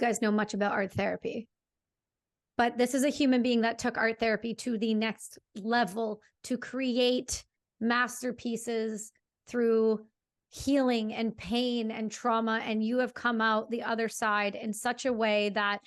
guys know much about art therapy, but this is a human being that took art therapy to the next level to create masterpieces through healing and pain and trauma. And you have come out the other side in such a way that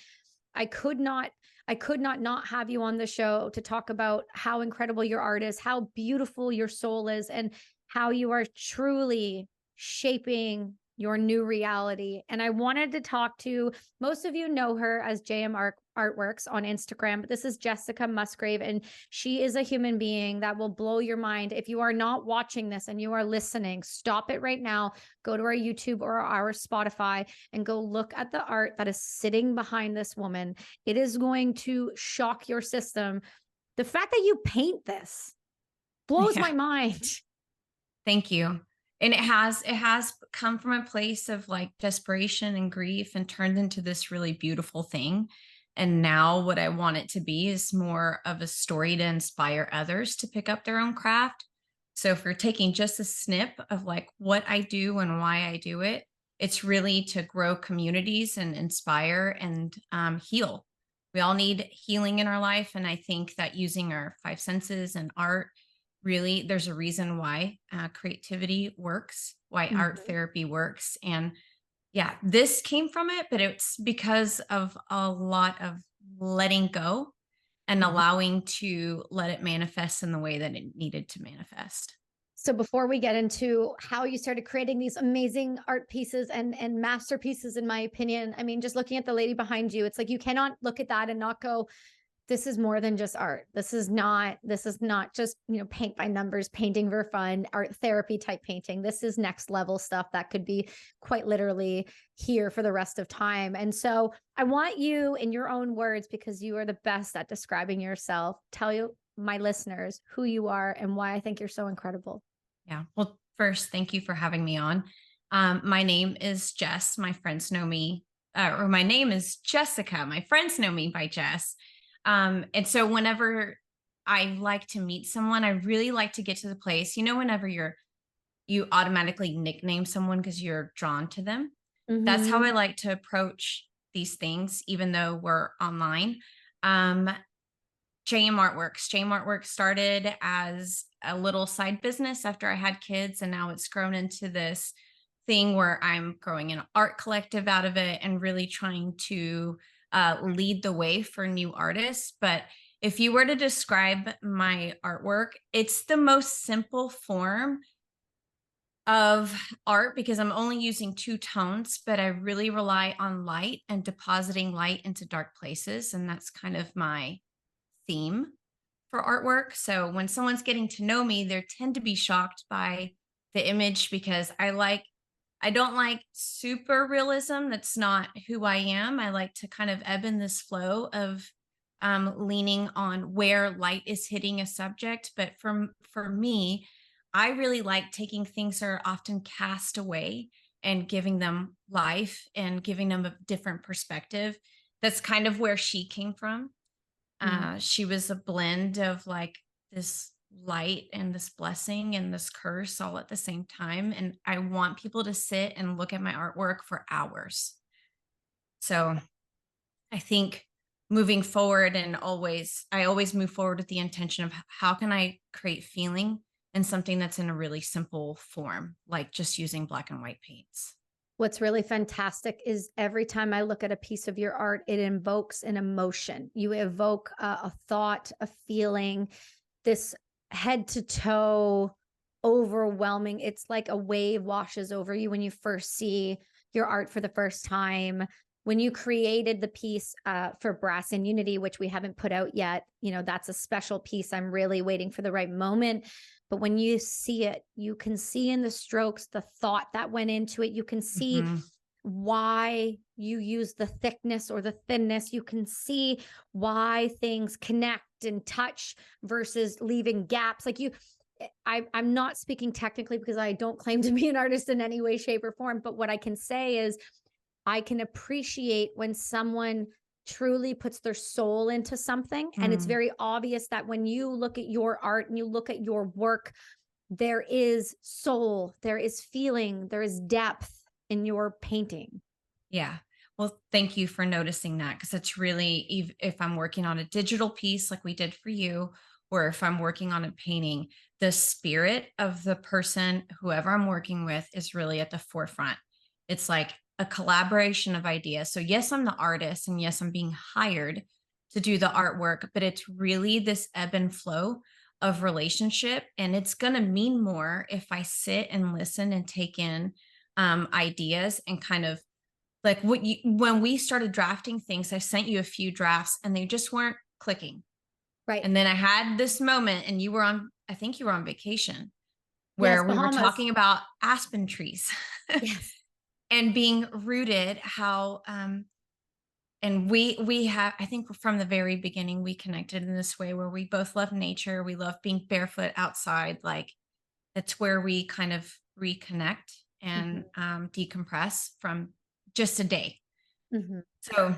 I could not have you on the show to talk about how incredible your art is, how beautiful your soul is, and how you are truly shaping your new reality. And I wanted to talk to, most of you know her as Artworks on Instagram, but this is Jessica Musgrave, and she is a human being that will blow your mind. If you are not watching this and you are listening, stop it right now, go to our YouTube or our Spotify and go look at the art that is sitting behind this woman. It is going to shock your system. The fact that you paint this blows my mind. Thank you. And it has come from a place of like desperation and grief and turned into this really beautiful thing. And now what I want it to be is more of a story to inspire others to pick up their own craft. So if you're taking just a snip of like what I do and why I do it, it's really to grow communities and inspire and heal. We all need healing in our life. And I think that using our five senses and art, really, there's a reason why creativity works, why art therapy works. And yeah, this came from it, but it's because of a lot of letting go and allowing to let it manifest in the way that it needed to manifest. So before we get into how you started creating these amazing art pieces and masterpieces, in my opinion, I mean, just looking at the lady behind you, it's like, you cannot look at that and not go, this is more than just art. This is not just, paint by numbers, painting for fun, art therapy type painting. This is next level stuff that could be quite literally here for the rest of time. And so I want you, in your own words, because you are the best at describing yourself, tell you, my listeners, who you are and why I think you're so incredible. Yeah. Well, first, thank you for having me on. My name is Jess. My friends know me, or my name is Jessica. My friends know me by Jess. And so whenever I like to meet someone, I really like to get to the place, whenever you automatically nickname someone because you're drawn to them. That's how I like to approach these things, even though we're online. JM Artworks started as a little side business after I had kids, and now it's grown into this thing where I'm growing an art collective out of it and really trying to lead the way for new artists. But if you were to describe my artwork, it's the most simple form of art because I'm only using two tones, but I really rely on light and depositing light into dark places. And that's kind of my theme for artwork. So when someone's getting to know me, they tend to be shocked by the image because I don't like super realism. That's not who I am. I like to kind of ebb in this flow of leaning on where light is hitting a subject. But for me, I really like taking things that are often cast away and giving them life and giving them a different perspective. That's kind of where she came from. She was a blend of like this light and this blessing and this curse all at the same time. And I want people to sit and look at my artwork for hours. So I think moving forward I always move forward with the intention of how can I create feeling in something that's in a really simple form, like just using black and white paints. What's really fantastic is every time I look at a piece of your art, it invokes an emotion. You evoke a thought, a feeling, this head to toe overwhelming. It's like a wave washes over you when you first see your art for the first time. When you created the piece for Brass and Unity, which we haven't put out yet, that's a special piece. I'm really waiting for the right moment. But when you see it, you can see in the strokes the thought that went into it. You can see why you use the thickness or the thinness. You can see why things connect and touch versus leaving gaps. Like I'm not speaking technically because I don't claim to be an artist in any way, shape, or form. But what I can say is I can appreciate when someone truly puts their soul into something. And it's very obvious that when you look at your art and you look at your work, there is soul, there is feeling, there is depth in your painting. Yeah. Well, thank you for noticing that, because it's really, if I'm working on a digital piece like we did for you, or if I'm working on a painting, the spirit of the person, whoever I'm working with, is really at the forefront. It's like a collaboration of ideas. So, yes, I'm the artist, and yes, I'm being hired to do the artwork, but it's really this ebb and flow of relationship. And it's going to mean more if I sit and listen and take in ideas, and kind of like when we started drafting things, I sent you a few drafts and they just weren't clicking. Right. And then I had this moment, and I think you were on vacation, Yes, where we were Bahamas. talking about aspen trees Yes. and being rooted, how, and we have, I think from the very beginning, we connected in this way where we both love nature. We love being barefoot outside. Like, that's where we kind of reconnect and Mhm. decompress from just a day. Mhm. So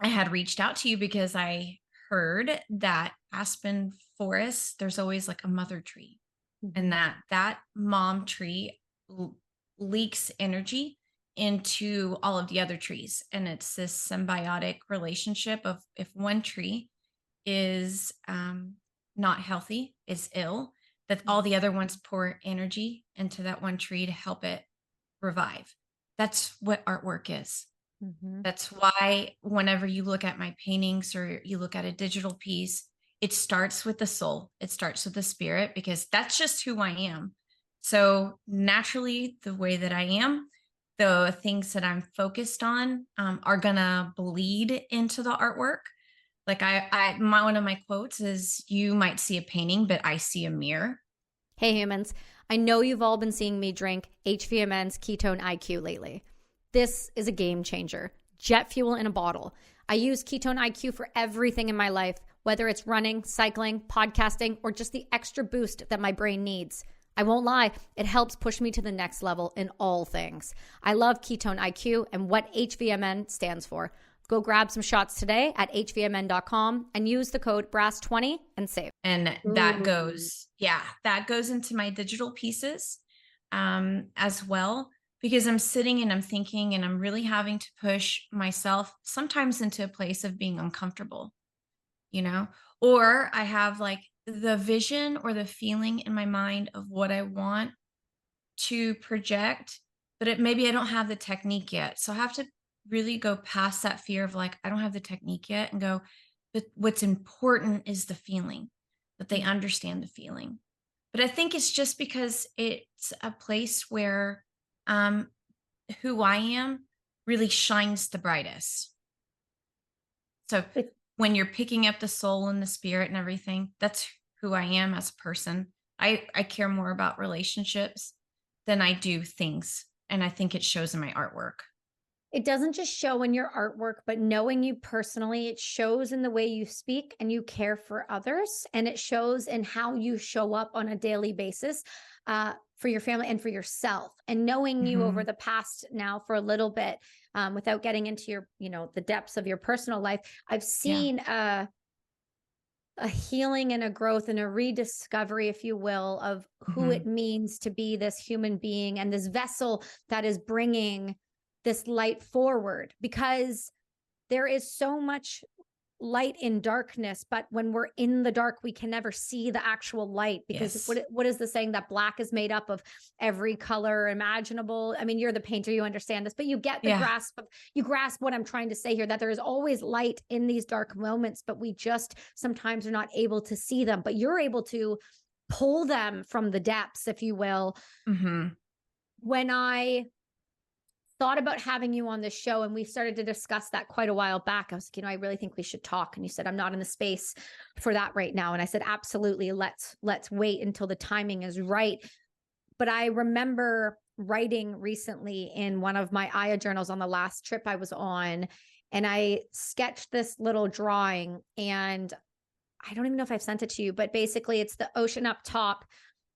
I had reached out to you because I heard that aspen forest, there's always like a mother tree, and Mhm. that mom tree leaks energy into all of the other trees. And it's this symbiotic relationship of, if one tree is not healthy, is ill, that all Mhm. the other ones pour energy into that one tree to help it revive. That's what artwork is. Mhm. That's why whenever you look at my paintings or you look at a digital piece, it starts with the soul. It starts with the spirit, because that's just who I am. So naturally, the way that I am, the things that I'm focused on are gonna bleed into the artwork. Like, one of my quotes is, "You might see a painting, but I see a mirror." Hey humans, I know you've all been seeing me drink HVMN's Ketone IQ lately. This is a game changer. Jet fuel in a bottle. I use Ketone IQ for everything in my life, whether it's running, cycling, podcasting, or just the extra boost that my brain needs. I won't lie, it helps push me to the next level in all things. I love Ketone IQ and what HVMN stands for. Go grab some shots today at hvmn.com and use the code BRASS20 and save. And that Ooh. goes, yeah, that goes into my digital pieces as well, because I'm sitting and I'm thinking, and I'm really having to push myself sometimes into a place of being uncomfortable, you know? Or I have like the vision or the feeling in my mind of what I want to project, but maybe I don't have the technique yet. So I have to really go past that fear of like, I don't have the technique yet, and go, but what's important is the feeling, that they understand the feeling. But I think it's just because it's a place where um, who I am really shines the brightest. So It, when you're picking up the soul and the spirit and everything, that's who I am as a person. I care more about relationships than I do things. And I think it shows in my artwork. it doesn't just show in your artwork, but knowing you personally, it shows in the way you speak and you care for others. And it shows in how you show up on a daily basis for your family and for yourself. And knowing you over Mhm. the past now for a little bit, without getting into your, the depths of your personal life, I've Yeah. seen a healing and a growth and a rediscovery, if you will, of who it Mhm. means to be this human being and this vessel that is bringing this light forward, because there is so much light in darkness, but when we're in the dark we can never see the actual light, because Yes. what is the saying, that black is made up of every color imaginable? I mean, you're the painter, you understand this, but you get the Yeah. grasp of, you grasp what I'm trying to say here, that there is always light in these dark moments, but we just sometimes are not able to see them, but you're able to pull them from the depths, if you will. Mhm. When I thought about having you on the show and we started to discuss that quite a while back, I was like, I really think we should talk. And you said, I'm not in the space for that right now. And I said, absolutely. Let's wait until the timing is right. But I remember writing recently in one of my Aya journals on the last trip I was on, and I sketched this little drawing, and I don't even know if I've sent it to you, but basically it's the ocean up top,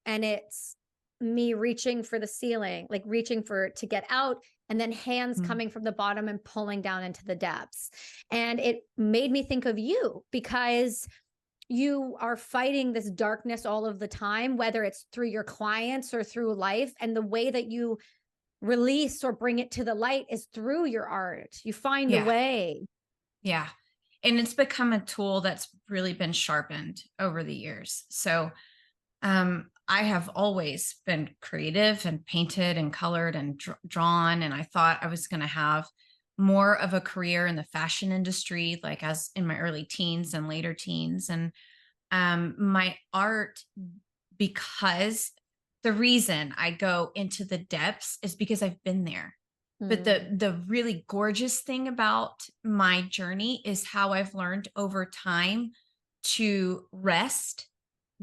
and it's me reaching for the ceiling, like reaching for to get out, and then hands Mhm. coming from the bottom and pulling down into the depths. And it made me think of you, because you are fighting this darkness all of the time, whether it's through your clients or through life. And the way that you release or bring it to the light is through your art. You find a Yeah. way. Yeah. And it's become a tool that's really been sharpened over the years. So I have always been creative and painted and colored and drawn. And I thought I was going to have more of a career in the fashion industry, like as in my early teens and later teens. And my art, because the reason I go into the depths is because I've been there. But Mm. the really gorgeous thing about my journey is how I've learned over time to rest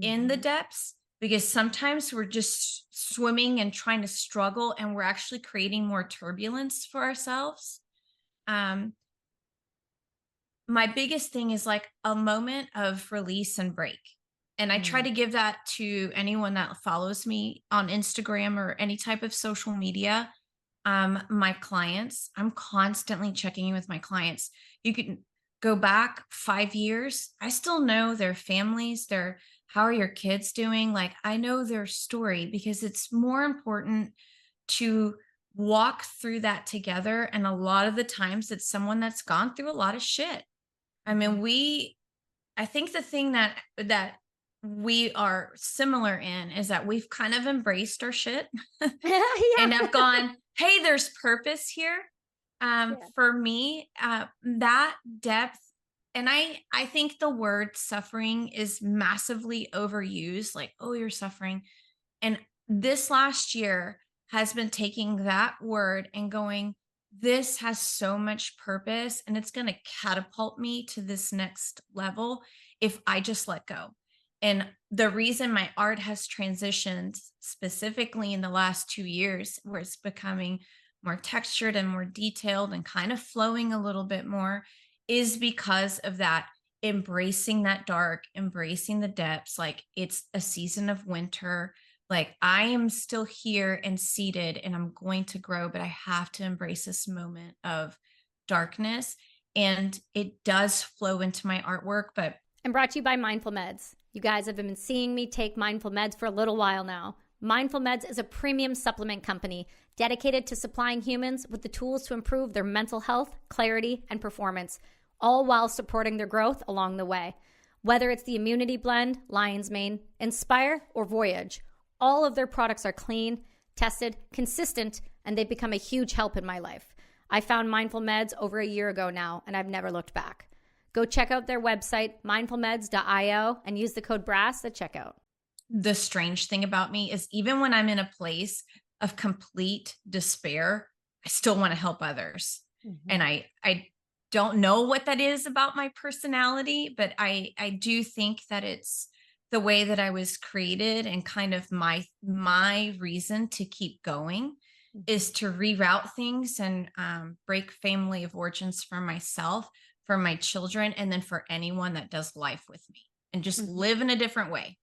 in the Mhm. depths, because sometimes we're just swimming and trying to struggle and we're actually creating more turbulence for ourselves. Um, my biggest thing is like a moment of release and break. And I try Mm. to give that to anyone that follows me on Instagram or any type of social media. My clients, I'm constantly checking in with my clients. You can go back 5 years. I still know their families, their how are your kids doing? Like I know their story because it's more important to walk through that together. And a lot of the times it's someone that's gone through a lot of shit. I mean, Mhm. I think the thing that we are similar in is that we've kind of embraced our shit and Yeah. have gone, hey, there's purpose here. Yeah. For me, that depth, and I think the word suffering is massively overused, like, oh, you're suffering. And this last year has been taking that word and going, this has so much purpose and it's going to catapult me to this next level if I just let go. And the reason my art has transitioned specifically in the last 2 years, where it's becoming more textured and more detailed and kind of flowing a little bit more, is because of that embracing that dark, embracing the depths. Like it's a season of winter, like I am still here and seated and I'm going to grow, but I have to embrace this moment of darkness. And it does flow into my artwork, but And brought to you by Mindful Meds. You guys have been seeing me take Mindful Meds for a little while now. Mindful Meds is a premium supplement company dedicated to supplying humans with the tools to improve their mental health, clarity, and performance, all while supporting their growth along the way. Whether it's the Immunity Blend, Lion's Mane, Inspire, or Voyage, all of their products are clean, tested, consistent, and they've become a huge help in my life. I found Mindful Meds over a year ago now, and I've never looked back. Go check out their website, mindfulmeds.io, and use the code BRASS at checkout. the strange thing about me is even when I'm in a place of complete despair, I still want to help others. And Mhm. I don't know what that is about my personality, but I do think that it's the way that I was created, and kind of my reason to keep going is Mhm. to reroute things and break family of origins for myself, for my children, and then for anyone that does life with me, and just Mhm. live in a different way.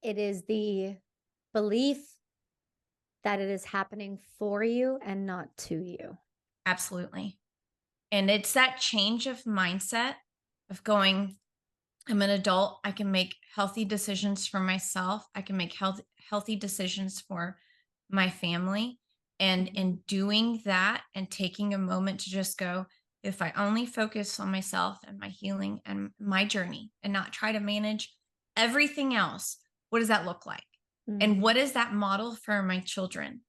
It is the belief that it is happening for you and not to you. Absolutely. And it's that change of mindset of going, I'm an adult. I can make healthy decisions for myself. I can make healthy decisions for my family. And Mhm. in doing that and taking a moment to just go, if I only focus on myself and my healing and my journey and not try to manage everything else, what does that look like? And Mm. what is that model for my children?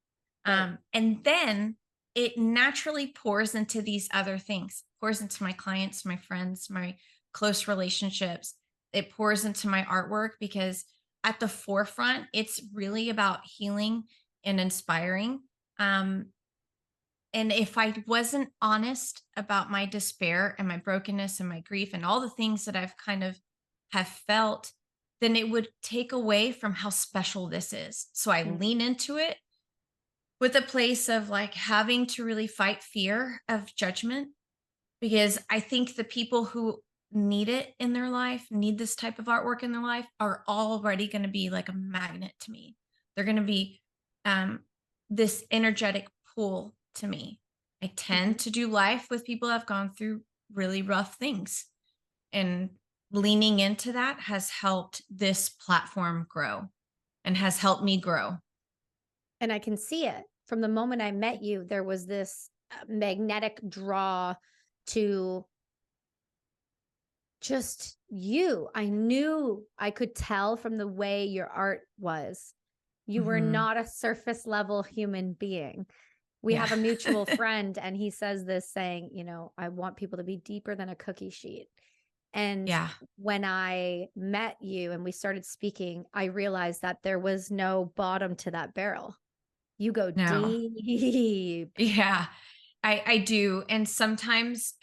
Right. And then it naturally pours into these other things, pours into my clients, my friends, my close relationships. It pours into my artwork because at the forefront, it's really about healing and inspiring. Um, and if I wasn't honest about my despair and my brokenness and my grief and all the things that I've kind of have felt, then it would take away from how special this is. So I Mm. lean into it with a place of like having to really fight fear of judgment, because I think the people who need it in their life, need this type of artwork in their life, are already going to be like a magnet to me. They're going to be um, this energetic pull to me. I tend Mhm. to do life with people that have gone through really rough things. And leaning into that has helped this platform grow and has helped me grow. And I can see it. From the moment I met you, there was this magnetic draw to just you. I knew, I could tell from the way your art was. You were not a surface level human being. We have a mutual friend, and he says this saying, you know, I want people to be deeper than a cookie sheet. And when I met you and we started speaking, I realized that there was no bottom to that barrel. You go deep. Yeah, I do. And sometimes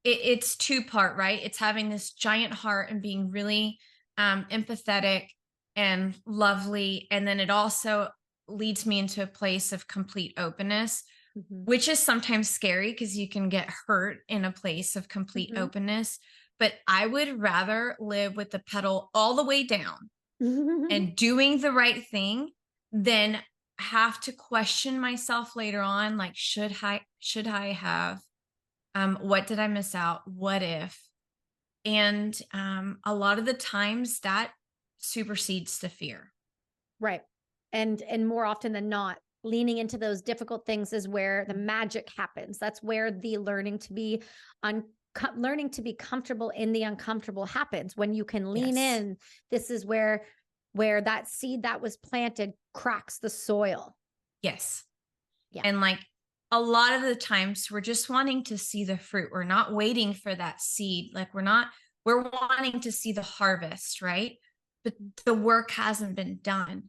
it's two-part, right? It's having this giant heart and being really empathetic and lovely. And then it also leads me into a place of complete openness, which is sometimes scary because you can get hurt in a place of complete openness. But I would rather live with the pedal all the way down and doing the right thing than have to question myself later on. Like, should I have, what did I miss out? What if? And a lot of the times that supersedes the fear. Right. And more often than not, leaning into those difficult things is where the magic happens. That's where the learning to be comfortable in the uncomfortable happens. When you can lean in, this is where that seed that was planted cracks the soil. Yes. Yeah. And like a lot of the times we're just wanting to see the fruit. We're not waiting for that seed. Like we're wanting to see the harvest, right? But the work hasn't been done.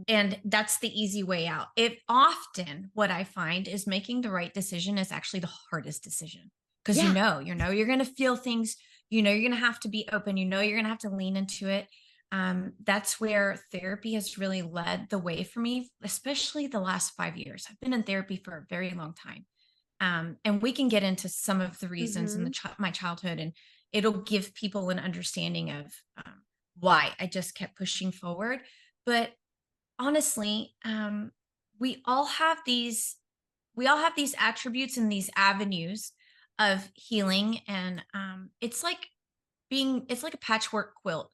And that's the easy way out. Often what I find is making the right decision is actually the hardest decision. Because you're going to feel things, you're going to have to be open, you're going to have to lean into it. That's where therapy has really led the way for me, especially the last 5 years. I've been in therapy for a very long time. And we can get into some of the reasons in my childhood, and it'll give people an understanding of why I just kept pushing forward. But honestly, we all have these attributes and these avenues of healing. And it's like a patchwork quilt.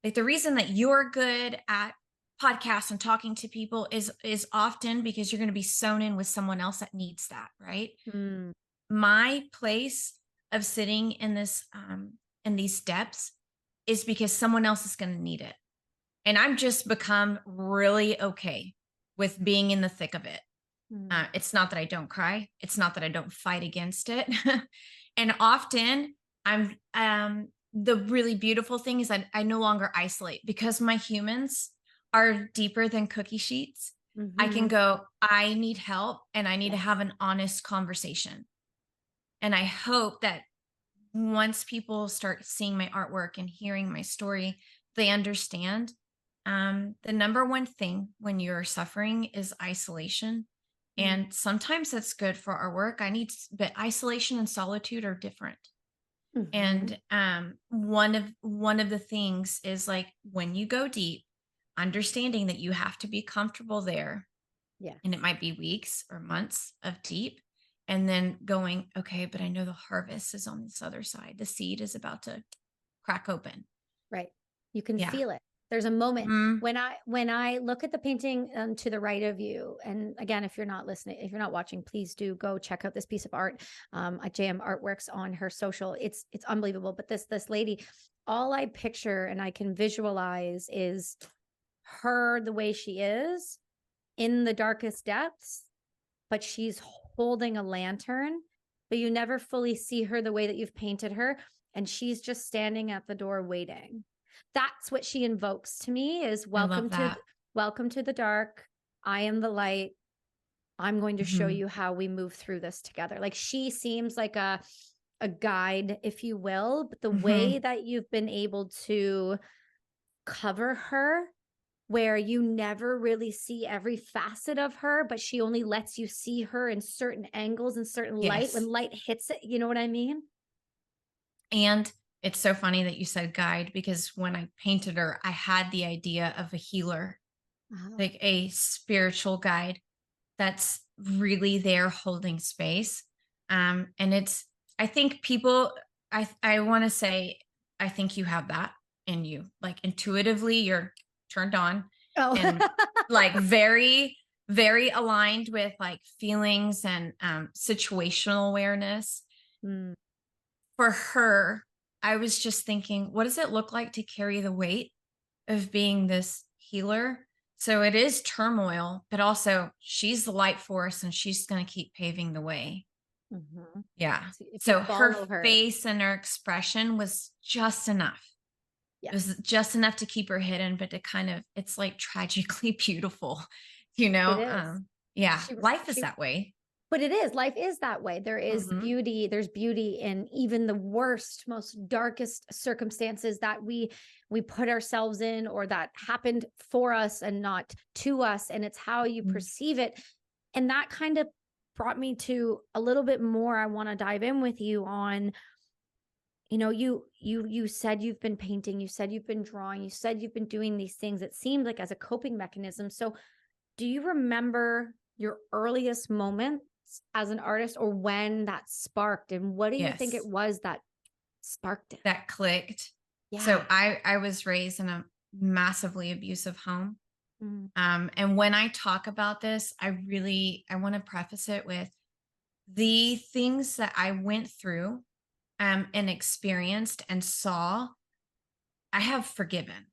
Like the reason that you're good at podcasts and talking to people is often because you're going to be sewn in with someone else that needs that, right? My place of sitting in this in these steps is because someone else is going to need it. And I've just become really okay with being in the thick of it. It's not that I don't cry. It's not that I don't fight against it. And often the really beautiful thing is that I no longer isolate because my humans are deeper than cookie sheets. I can go, I need help and I need to have an honest conversation. And I hope that once people start seeing my artwork and hearing my story, they understand the number one thing when you're suffering is isolation. And sometimes that's good for our work. But isolation and solitude are different. And one of the things is like when you go deep, understanding that you have to be comfortable there. Yeah. And it might be weeks or months of deep. And then going, okay, but I know the harvest is on this other side. The seed is about to crack open. Right. You can feel it. There's a moment when I look at the painting to the right of you. And again, if you're not watching, please do go check out this piece of art at JM Artworks on her social. It's unbelievable. But this lady, all I picture and I can visualize is her the way she is in the darkest depths, but she's holding a lantern, but you never fully see her the way that you've painted her. And she's just standing at the door waiting. That's what she invokes to me is welcome to the dark. I am the light. I'm going to show you how we move through this together. Like she seems like a guide, if you will, but the way that you've been able to cover her where you never really see every facet of her, but she only lets you see her in certain angles and certain light when light hits it. You know what I mean? And it's so funny that you said guide, because when I painted her, I had the idea of a healer, like a spiritual guide that's really there holding space. And I think people, I want to say, I think you have that in you. Like intuitively, you're turned on and like very very aligned with like feelings and situational awareness. Mm. For her, I was just thinking, what does it look like to carry the weight of being this healer? So it is turmoil, but also she's the light force and she's going to keep paving the way. Mhm. Yeah. So if you So her follow her, face and her expression was just enough. It was yes, just enough to keep her hidden, but to kind of, it's like tragically beautiful, you it know? is. Yeah, She life is she that way. But it is, life is that way. Mhm. There's beauty in even the worst, most darkest circumstances that we put ourselves in or that happened for us and not to us. And it's how you Mm. perceive it. And that kind of brought me to a little bit more I want to dive in with you on, you said you've been painting, you said you've been drawing, you said you've been doing these things. It seemed like as a coping mechanism. So do you remember your earliest moments as an artist or when that sparked? And what do you think it Yes, was that sparked it? that clicked. So Yeah. I was raised in a massively abusive home. Mm, And when I talk about this, I want to preface it with the things that I went through and experienced and saw, I have forgiven.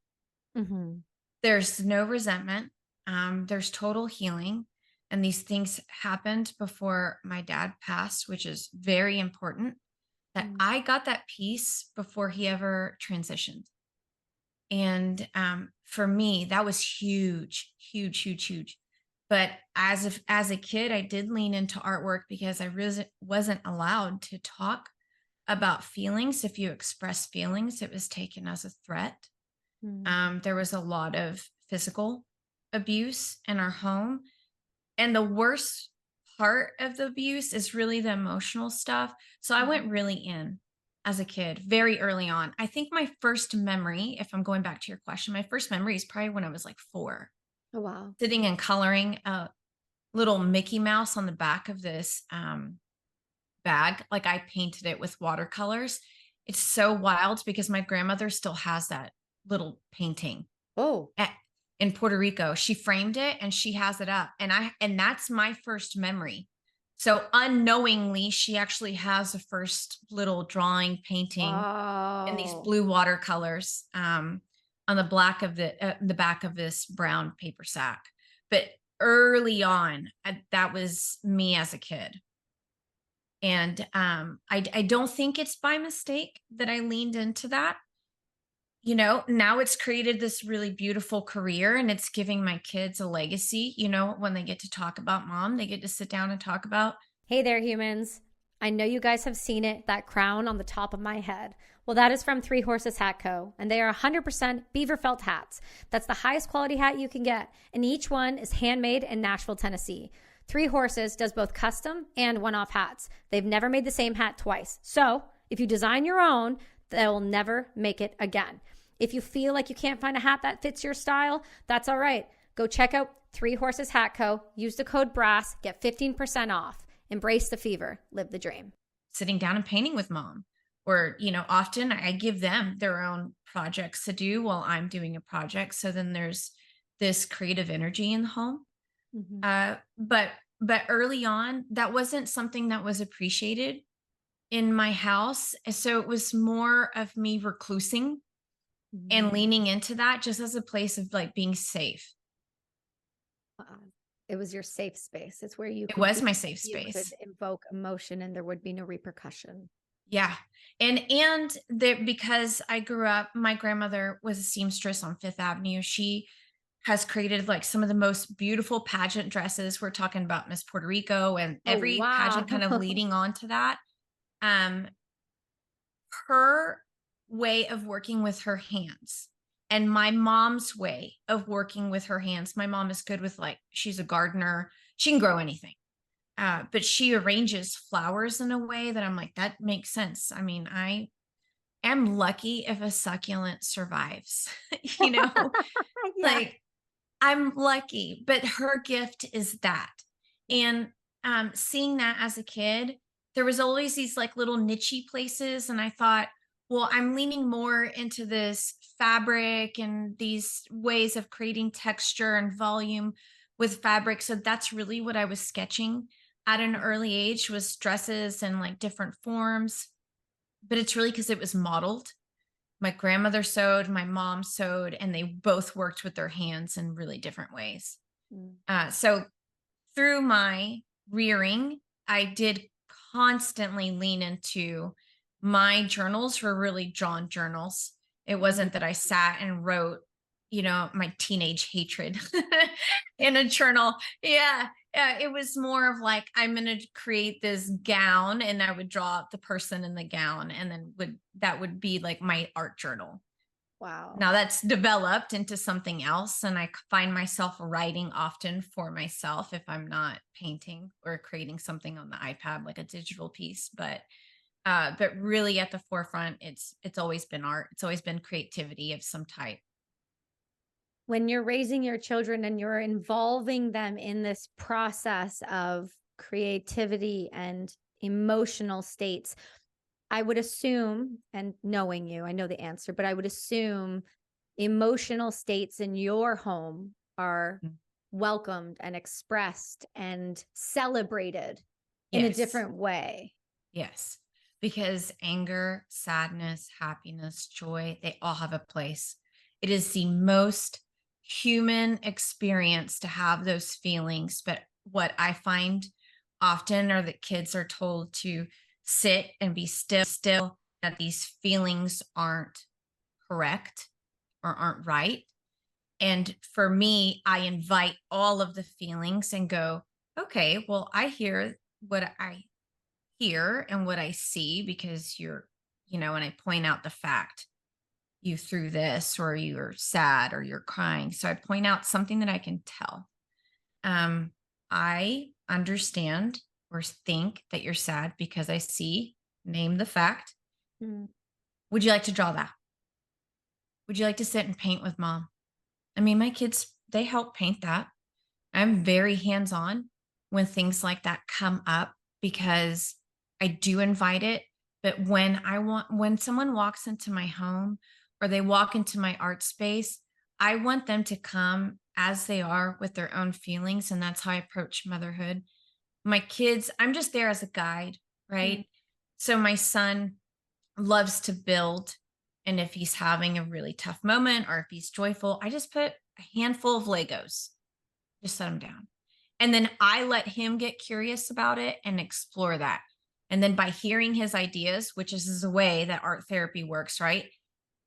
mhm, There's no resentment. There's total healing. And these things happened before my dad passed, which is very important that mm, I got that peace before he ever transitioned. And for me, that was huge, huge, huge, huge. But as a kid, I did lean into artwork because I really wasn't allowed to talk about feelings. If you express feelings, it was taken as a threat. mm, There was a lot of physical abuse in our home. And the worst part of the abuse is really the emotional stuff. So I mhm. went really in as a kid very early on. I think my first memory, if I'm going back to your question, my first memory is probably when I was like 4, Oh, wow. sitting and coloring a little Mickey Mouse on the back of this bag. Like I painted it with watercolors. It's so wild because my grandmother still has that little painting Oh, at, in Puerto Rico. She framed it and she has it up. And that's my first memory. So unknowingly, she actually has a first little drawing painting in these wow. blue watercolors on the back of this brown paper sack. But early on, that was me as a kid. And I don't think it's by mistake that I leaned into that. Now it's created this really beautiful career and it's giving my kids a legacy. When they get to talk about mom, they get to sit down and talk about. Hey there, humans. I know you guys have seen it, that crown on the top of my head. Well, that is from Three Horses Hat Co., and they are 100% beaver felt hats. That's the highest quality hat you can get, and each one is handmade in Nashville, Tennessee. Three Horses does both custom and one-off hats. They've never made the same hat twice. So if you design your own, they'll never make it again. If you feel like you can't find a hat that fits your style, that's all right. Go check out Three Horses Hat Co. Use the code BRASS, get 15% off. Embrace the fever, live the dream. Sitting down and painting with mom. Or, often I give them their own projects to do while I'm doing a project. So then there's this creative energy in the home. Mhm, But early on, that wasn't something that was appreciated in my house. So it was more of me reclusing and mhm. leaning into that just as a place of like being safe. It was your safe space. It's where you It could was be, my safe you could space. invoke emotion and there would be no repercussion. Yeah. And there, because I grew up, my grandmother was a seamstress on Fifth Avenue. She has created like some of the most beautiful pageant dresses. We're talking about Miss Puerto Rico and Oh, every wow. pageant kind of leading on to that. Um, her way of working with her hands and my mom's way of working with her hands. My mom is good with she's a gardener. She can grow anything. But she arranges flowers in a way that I'm like, that makes sense. I mean, I am lucky if a succulent survives, you know, Yeah. like I'm lucky, but her gift is that. Yeah. And seeing that as a kid, there was always these like little nichey places. And I thought, well, I'm leaning more into this fabric and these ways of creating texture and volume with fabric. So that's really what I was sketching at an early age, was dresses and like different forms. But it's really because it was modeled. My grandmother sewed, my mom sewed, and they both worked with their hands in really different ways. Mm. So through my rearing, I did constantly lean into my journals were really drawn journals. It wasn't that I sat and wrote, my teenage hatred in a journal. Yeah. It was more of like, I'm going to create this gown, and I would draw out the person in the gown, and then that would be like my art journal. Wow. Now that's developed into something else, and I find myself writing often for myself if I'm not painting or creating something on the iPad, like a digital piece. But really at the forefront, it's always been art. It's always been creativity of some type. When you're raising your children and you're involving them in this process of creativity and emotional states, I would assume, and knowing you, I know the answer, but I would assume emotional states in your home are welcomed and expressed and celebrated in a different way. Yes. Because anger, sadness, happiness, joy, they all have a place. It is the most human experience to have those feelings. But what I find often are that kids are told to sit and be still, that these feelings aren't correct or aren't right. And for me, I invite all of the feelings and go, okay, well, I hear what I hear and what I see, because and I point out the fact you threw this, or you're sad, or you're crying. So I point out something that I can tell. I understand or think that you're sad because I see, name the fact. Mm. Would you like to draw that? Would you like to sit and paint with mom? I mean, my kids, they help paint that. I'm very hands-on when things like that come up, because I do invite it. But when someone walks into my home or they walk into my art space, I want them to come as they are with their own feelings. And that's how I approach motherhood. My kids, I'm just there as a guide, right? So my son loves to build. And if he's having a really tough moment, or if he's joyful, I just put a handful of Legos, just set them down. And then I let him get curious about it and explore that. And then by hearing his ideas, which is the way that art therapy works, right?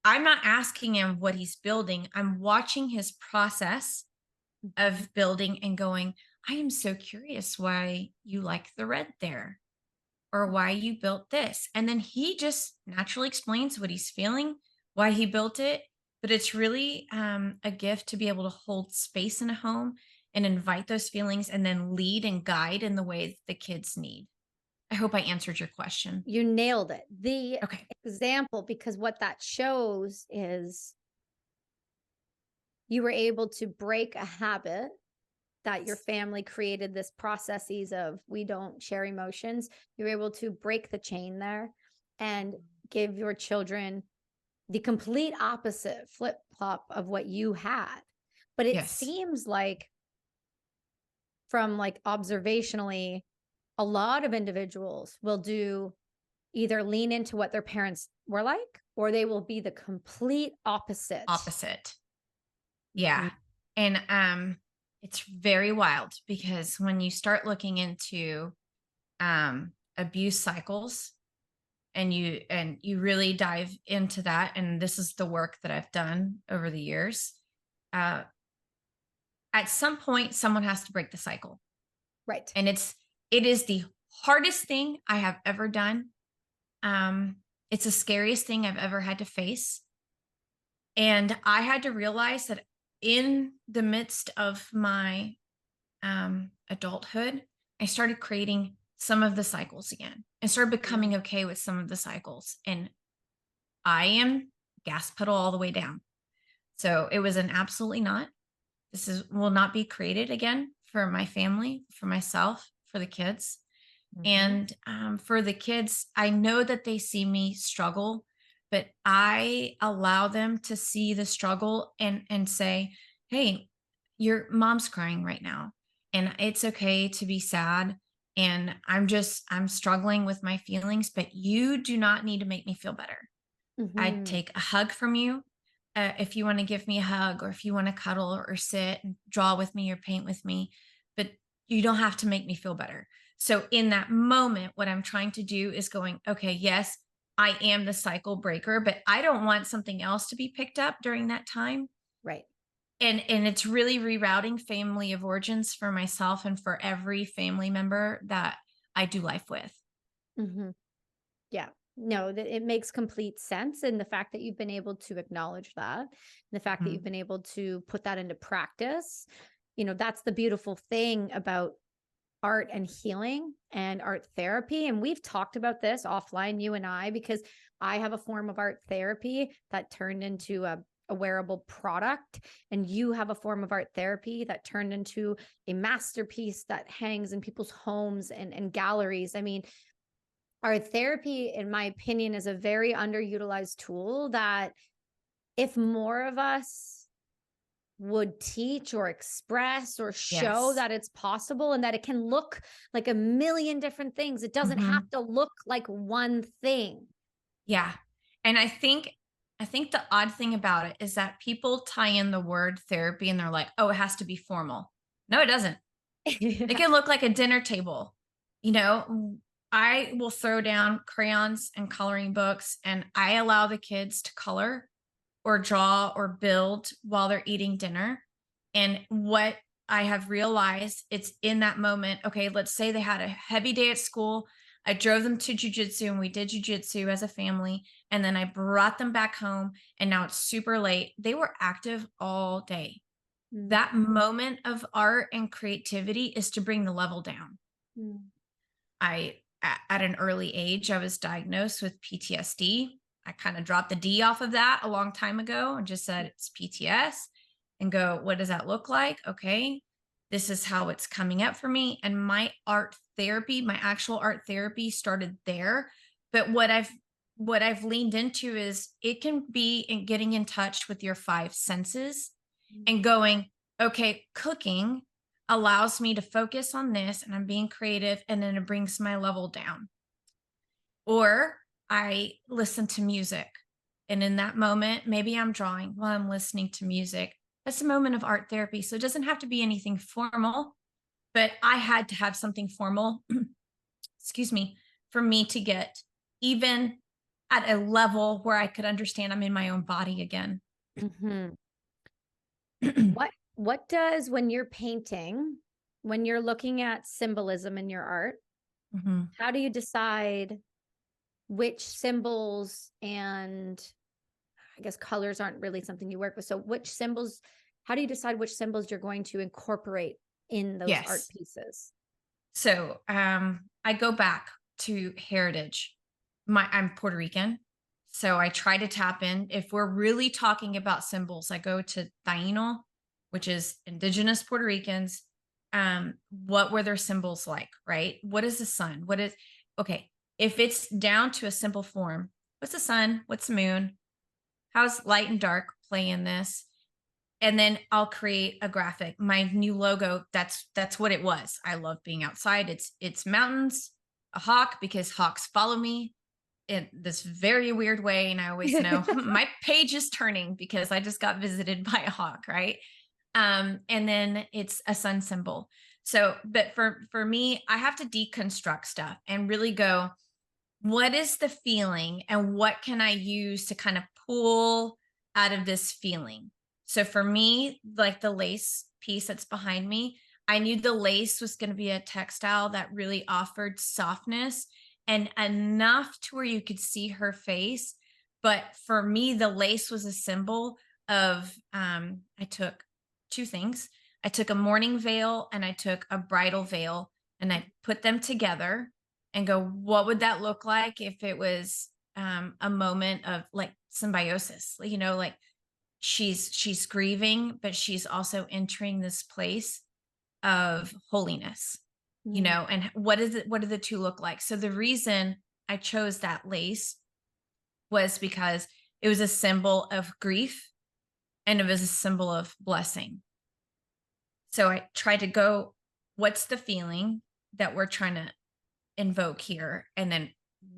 I'm not asking him what he's building. I'm watching his process of building and going, I am so curious why you like the red there, or why you built this. And then he just naturally explains what he's feeling, why he built it. But it's really a gift to be able to hold space in a home and invite those feelings, and then lead and guide in the way the kids need. I hope I answered your question. You nailed it. The Okay. example, because what that shows is you were able to break a habit that your family created, this processes of we don't share emotions. You're able to break the chain there and give your children the complete opposite flip flop of what you had. But it seems like, from like observationally, a lot of individuals will do either lean into what their parents were like, or they will be the complete opposite. Yeah. And it's very wild, because when you start looking into abuse cycles, and you really dive into that, and this is the work that I've done over the years, at some point someone has to break the cycle. Right. And it is the hardest thing I have ever done. It's the scariest thing I've ever had to face. And I had to realize that in the midst of my adulthood, I started creating some of the cycles again, and started becoming okay with some of the cycles. And I am gas pedal all the way down. So it was an absolutely not. Will not be created again for my family, for myself, for the kids. And for the kids, I know that they see me struggle, but I allow them to see the struggle and say, hey, your mom's crying right now, and it's okay to be sad. And I'm struggling with my feelings, but you do not need to make me feel better. I'd Mhm. take a hug from you. If you want to give me a hug, or if you want to cuddle or sit and draw with me or paint with me, but you don't have to make me feel better. So in that moment, what I'm trying to do is going, okay, yes, I am the cycle breaker, but I don't want something else to be picked up during that time. Right. And it's really rerouting family of origins for myself and for every family member that I do life with. Mhm. Yeah. No, that it makes complete sense. And the fact that you've been able to acknowledge that, and the fact that you've Mhm. been able to put that into practice, that's the beautiful thing about art and healing and art therapy. And we've talked about this offline, you and I, because I have a form of art therapy that turned into a wearable product. And you have a form of art therapy that turned into a masterpiece that hangs in people's homes and galleries. I mean, art therapy, in my opinion, is a very underutilized tool that if more of us would teach or express or show Yes. that it's possible and that it can look like a million different things. It doesn't have Mhm. to look like one thing. Yeah. And I think the odd thing about it is that people tie in the word therapy and they're like, "Oh, it has to be formal." No, it doesn't. It can look like a dinner table. You know, I will throw down crayons and coloring books, and I allow the kids to color or draw or build while they're eating dinner. And what I have realized, it's in that moment. Okay, let's say they had a heavy day at school. I drove them to jujitsu and we did jujitsu as a family. And then I brought them back home and now it's super late. They were active all day. Mm, That moment of art and creativity is to bring the level down. mm, At an early age, I was diagnosed with PTSD. I kind of dropped the D off of that a long time ago and just said it's PTS and go, what does that look like? Okay. This is how it's coming up for me. And my art therapy, my actual art therapy started there. But what I've leaned into is it can be in getting in touch with your five senses mm. and going, okay, cooking allows me to focus on this and I'm being creative and then it brings my level down. Or I listen to music. And in that moment, maybe I'm drawing while I'm listening to music. That's a moment of art therapy. So it doesn't have to be anything formal, but I had to have something formal, excuse me, for me to get even at a level where I could understand I'm in my own body again. Mhm. What does when you're painting, when you're looking at symbolism in your art, Mhm. how do you decide which symbols and I guess colors aren't really something you work with. So which symbols, how do you decide which symbols you're going to incorporate in those art Yes. pieces? So I go back to heritage. I'm Puerto Rican. So I try to tap in. If we're really talking about symbols, I go to Taino, which is indigenous Puerto Ricans. What were their symbols like, right? What is the sun? Okay, if it's down to a simple form, what's the sun? What's the moon? How's light and dark play in this? And then I'll create a graphic. My new logo, that's what it was. I love being outside. It's mountains, a hawk because hawks follow me in this very weird way and I always know my page is turning because I just got visited by a hawk, right? And then it's a sun symbol. So, but for me, I have to deconstruct stuff and really go, what is the feeling and what can I use to kind of pull out of this feeling? So for me, like the lace piece that's behind me, I knew the lace was going to be a textile that really offered softness and enough to where you could see her face. But for me, the lace was a symbol of I took two things. I took a mourning veil and I took a bridal veil and I put them together and go, what would that look like if it was a moment of like symbiosis? Like she's grieving, but she's also entering this place of holiness, Mm, and what is it? What do the two look like? So the reason I chose that lace was because it was a symbol of grief and it was a symbol of blessing. So I try to go, what's the feeling that we're trying to invoke here? And then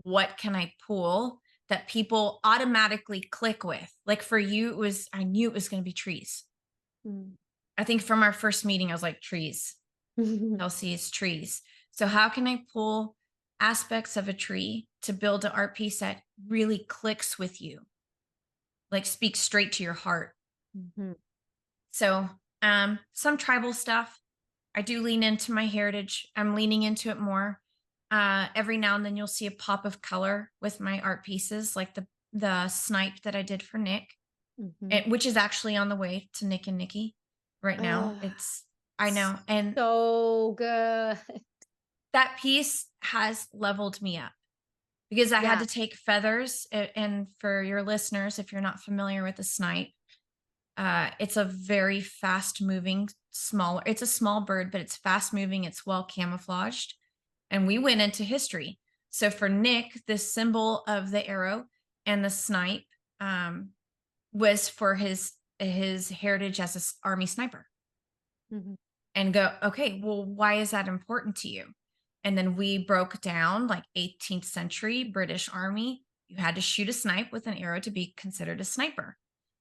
what can I pull that people automatically click with? Like for you, I knew it was going to be trees. Mm. I think from our first meeting, I was like, trees. Kelsey is trees. So how can I pull aspects of a tree to build an art piece that really clicks with you? Like speaks straight to your heart. Mm-hmm. So some tribal stuff. I do lean into my heritage. I'm leaning into it more. Every now and then you'll see a pop of color with my art pieces, like the snipe that I did for Nick, Mm-hmm. which is actually on the way to Nick and Nikki right now. Oh, I know. And so good. that piece has leveled me up because I had Yeah. to take feathers. And for your listeners, if you're not familiar with the snipe, it's a very fast moving, it's a small bird, but it's fast moving. It's well camouflaged. And we went into history. So for Nick, this symbol of the arrow and the snipe was for his heritage as an army sniper. Mm-hmm. And go, okay, well, why is that important to you? And then we broke down like 18th century British Army. You had to shoot a snipe with an arrow to be considered a sniper.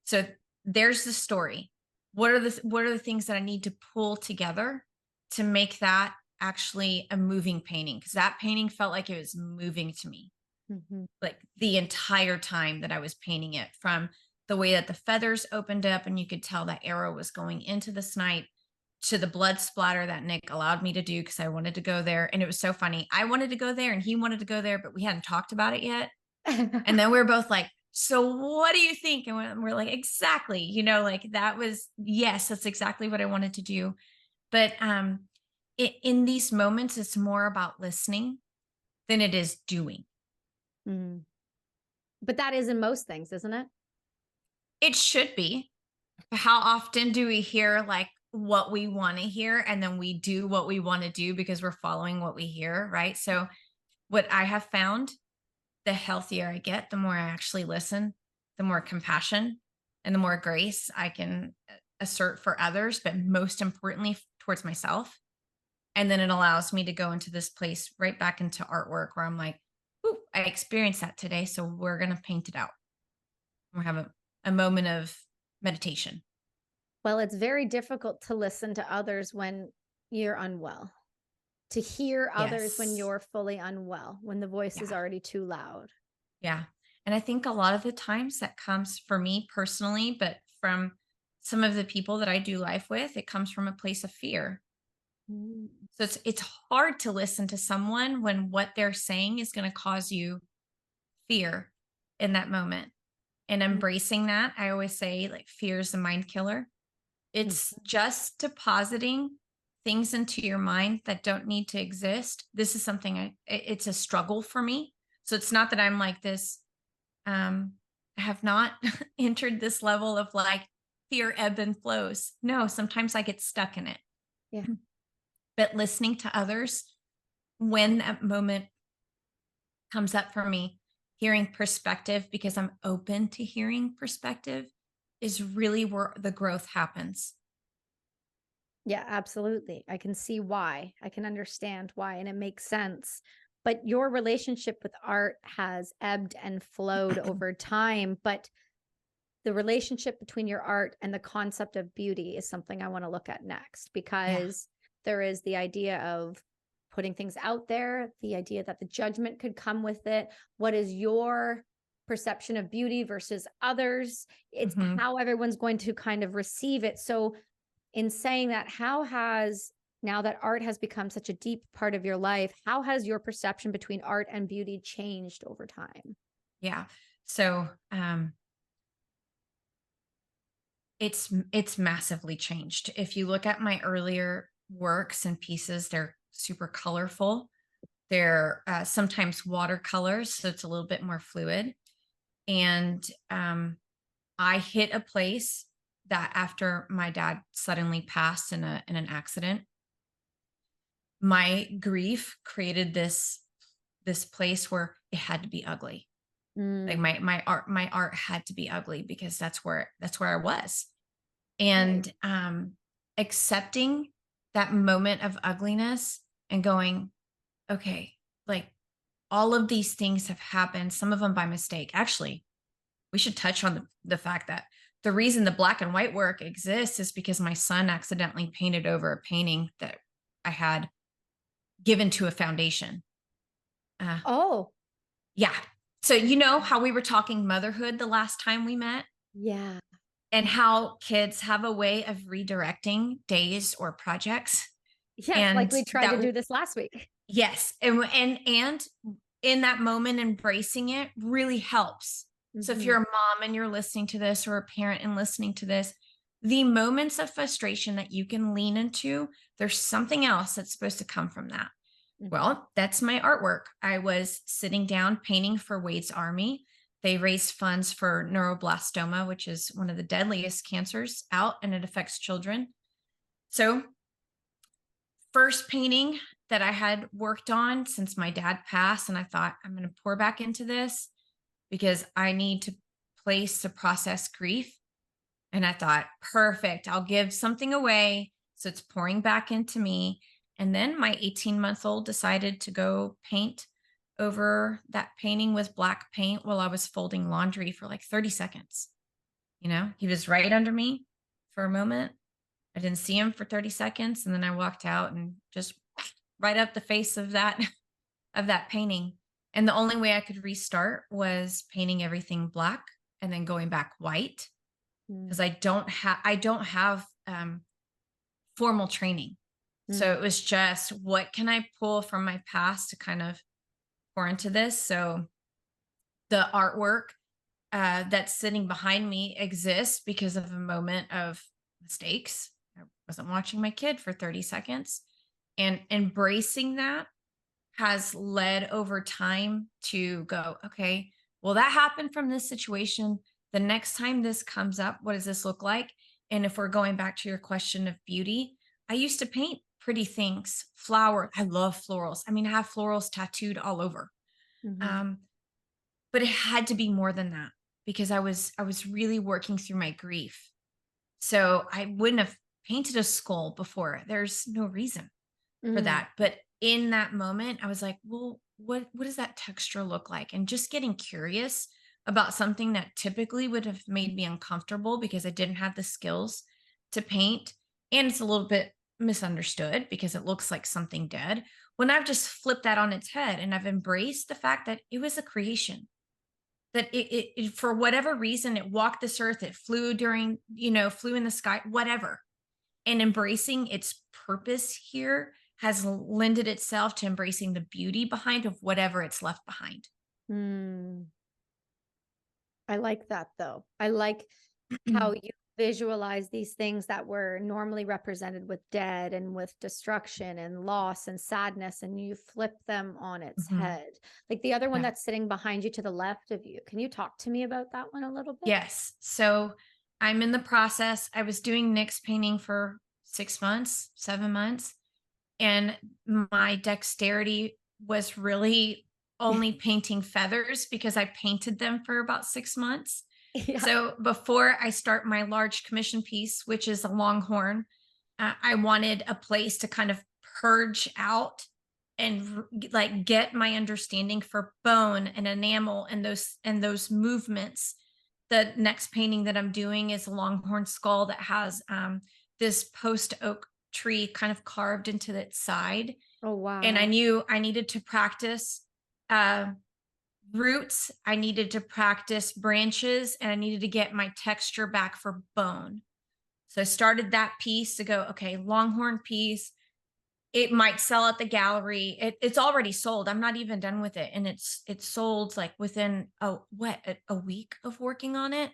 So there's the story. What are the things that I need to pull together to make that actually a moving painting? Because that painting felt like it was moving to me, Mm-hmm. like the entire time that I was painting it, from the way that the feathers opened up and you could tell that arrow was going into the snipe, to the blood splatter that Nick allowed me to do because I wanted to go there. And it was so funny. I wanted to go there and he wanted to go there, but we hadn't talked about it yet. And then we were both like, so what do you think? And we're like, exactly, like that was, yes, that's exactly what I wanted to do. But in these moments, it's more about listening than it is doing. Mm. But that is in most things, isn't it? It should be. How often do we hear like what we want to hear and then we do what we want to do because we're following what we hear, right? So what I have found, the healthier I get, the more I actually listen, the more compassion and the more grace I can assert for others, but most importantly towards myself. And then it allows me to go into this place right back into artwork where I'm like, ooh, I experienced that today. So we're going to paint it out. We'll have a moment of meditation. Well, it's very difficult to listen to others when you're unwell, to hear others when Yes. you're fully unwell, when the voice is Yeah. already too loud. Yeah. And I think a lot of the times that comes for me personally, but from some of the people that I do life with, it comes from a place of fear. Mm. So it's hard to listen to someone when what they're saying is going to cause you fear in that moment. And embracing that, I always say like fear is the mind killer. It's just depositing things into your mind that don't need to exist. This is something it's a struggle for me. So it's not that I'm like this, I have not entered this level of like fear ebb and flows. No, sometimes I get stuck in it. Yeah. But listening to others when that moment comes up for me, hearing perspective, because I'm open to hearing perspective, is really where the growth happens. Yeah, absolutely. I can see why. I can understand why, and it makes sense. But your relationship with art has ebbed and flowed over time. But the relationship between your art and the concept of beauty is something I want to look at next, because there is the idea of putting things out there, the idea that the judgment could come with it. What is your perception of beauty versus others? It's how everyone's going to kind of receive it. So in saying that, now that art has become such a deep part of your life, how has your perception between art and beauty changed over time? Yeah. So it's massively changed. If you look at my earlier works and pieces, they're super colorful. They're sometimes watercolors, so it's a little bit more fluid. And I hit a place that after my dad suddenly passed in an accident, my grief created this place where it had to be ugly. Like my art had to be ugly because that's where I was. And accepting that moment of ugliness and going, okay, like all of these things have happened, some of them by mistake. Actually, we should touch on the fact that the reason the black and white work exists is because my son accidentally painted over a painting that I had given to a foundation. Uh, Oh, yeah. So, you know how we were talking motherhood the last time we met, yeah. and how kids have a way of redirecting days or projects? Yes, like And we tried to that do this last week. yes, and in that moment, embracing it really helps. So if Mhm, you're a mom and you're listening to this, or a parent and listening to this, the moments of frustration that you can lean into, there's something else that's supposed to come from that. mhm. Well, that's my artwork. I was sitting down painting for Wade's Army. They raise funds for neuroblastoma, which is one of the deadliest cancers out, and it affects children. So first painting that I had worked on since my dad passed. And I thought, I'm going to pour back into this because I need to place to process grief. And I thought, perfect, I'll give something away. So it's pouring back into me. And then my 18-month-old decided to go paint over that painting with black paint while I was folding laundry for like 30 seconds. You know, he was right under me for a moment. I didn't see him for 30 seconds, and then I walked out and just right up the face of that of that painting. And the only way I could restart was painting everything black and then going back white, because Mm, I don't have formal training. So mm, it was just, what can I pull from my past to kind of pour into this? So the artwork that's sitting behind me exists because of a moment of mistakes. I wasn't watching my kid for 30 seconds. And embracing that has led over time to go, okay, well, that happened from this situation. The next time this comes up, what does this look like? And if we're going back to your question of beauty, I used to paint pretty things, flower. I love florals. I mean, I have florals tattooed all over. mhm. Um, but it had to be more than that because I was really working through my grief. So I wouldn't have painted a skull before. There's no reason for Mm, that. But in that moment, I was like, well, what does that texture look like? And just getting curious about something that typically would have made me uncomfortable because I didn't have the skills to paint. And it's a little bit misunderstood because it looks like something dead. When I've just flipped that on its head and I've embraced the fact that it was a creation, that for whatever reason, it walked this earth, it flew during, flew in the sky, whatever, and embracing its purpose here has lended itself to embracing the beauty behind of whatever it's left behind. mm. I like that though. I like how you visualize these things that were normally represented with dead and with destruction and loss and sadness, and you flip them on its Mhm. head. Like the other one Yeah. that's sitting behind you to the left of you. Can you talk to me about that one a little bit? Yes. So I'm in the process. I was doing Nick's painting for 6 months, 7 months, and my dexterity was really only painting feathers because I painted them for about 6 months. Yeah. So before I start my large commission piece, which is a longhorn, I wanted a place to kind of purge out and like get my understanding for bone and enamel and those movements. The next painting that I'm doing is a longhorn skull that has this post oak tree kind of carved into its side. Oh, And I wow. knew I needed to practice uh, roots, I needed to practice branches, and I needed to get my texture back for bone. So I started that piece to go, okay, longhorn piece. It might sell at the gallery. It's already sold. I'm not even done with it. And it's sold like within a week of working on it.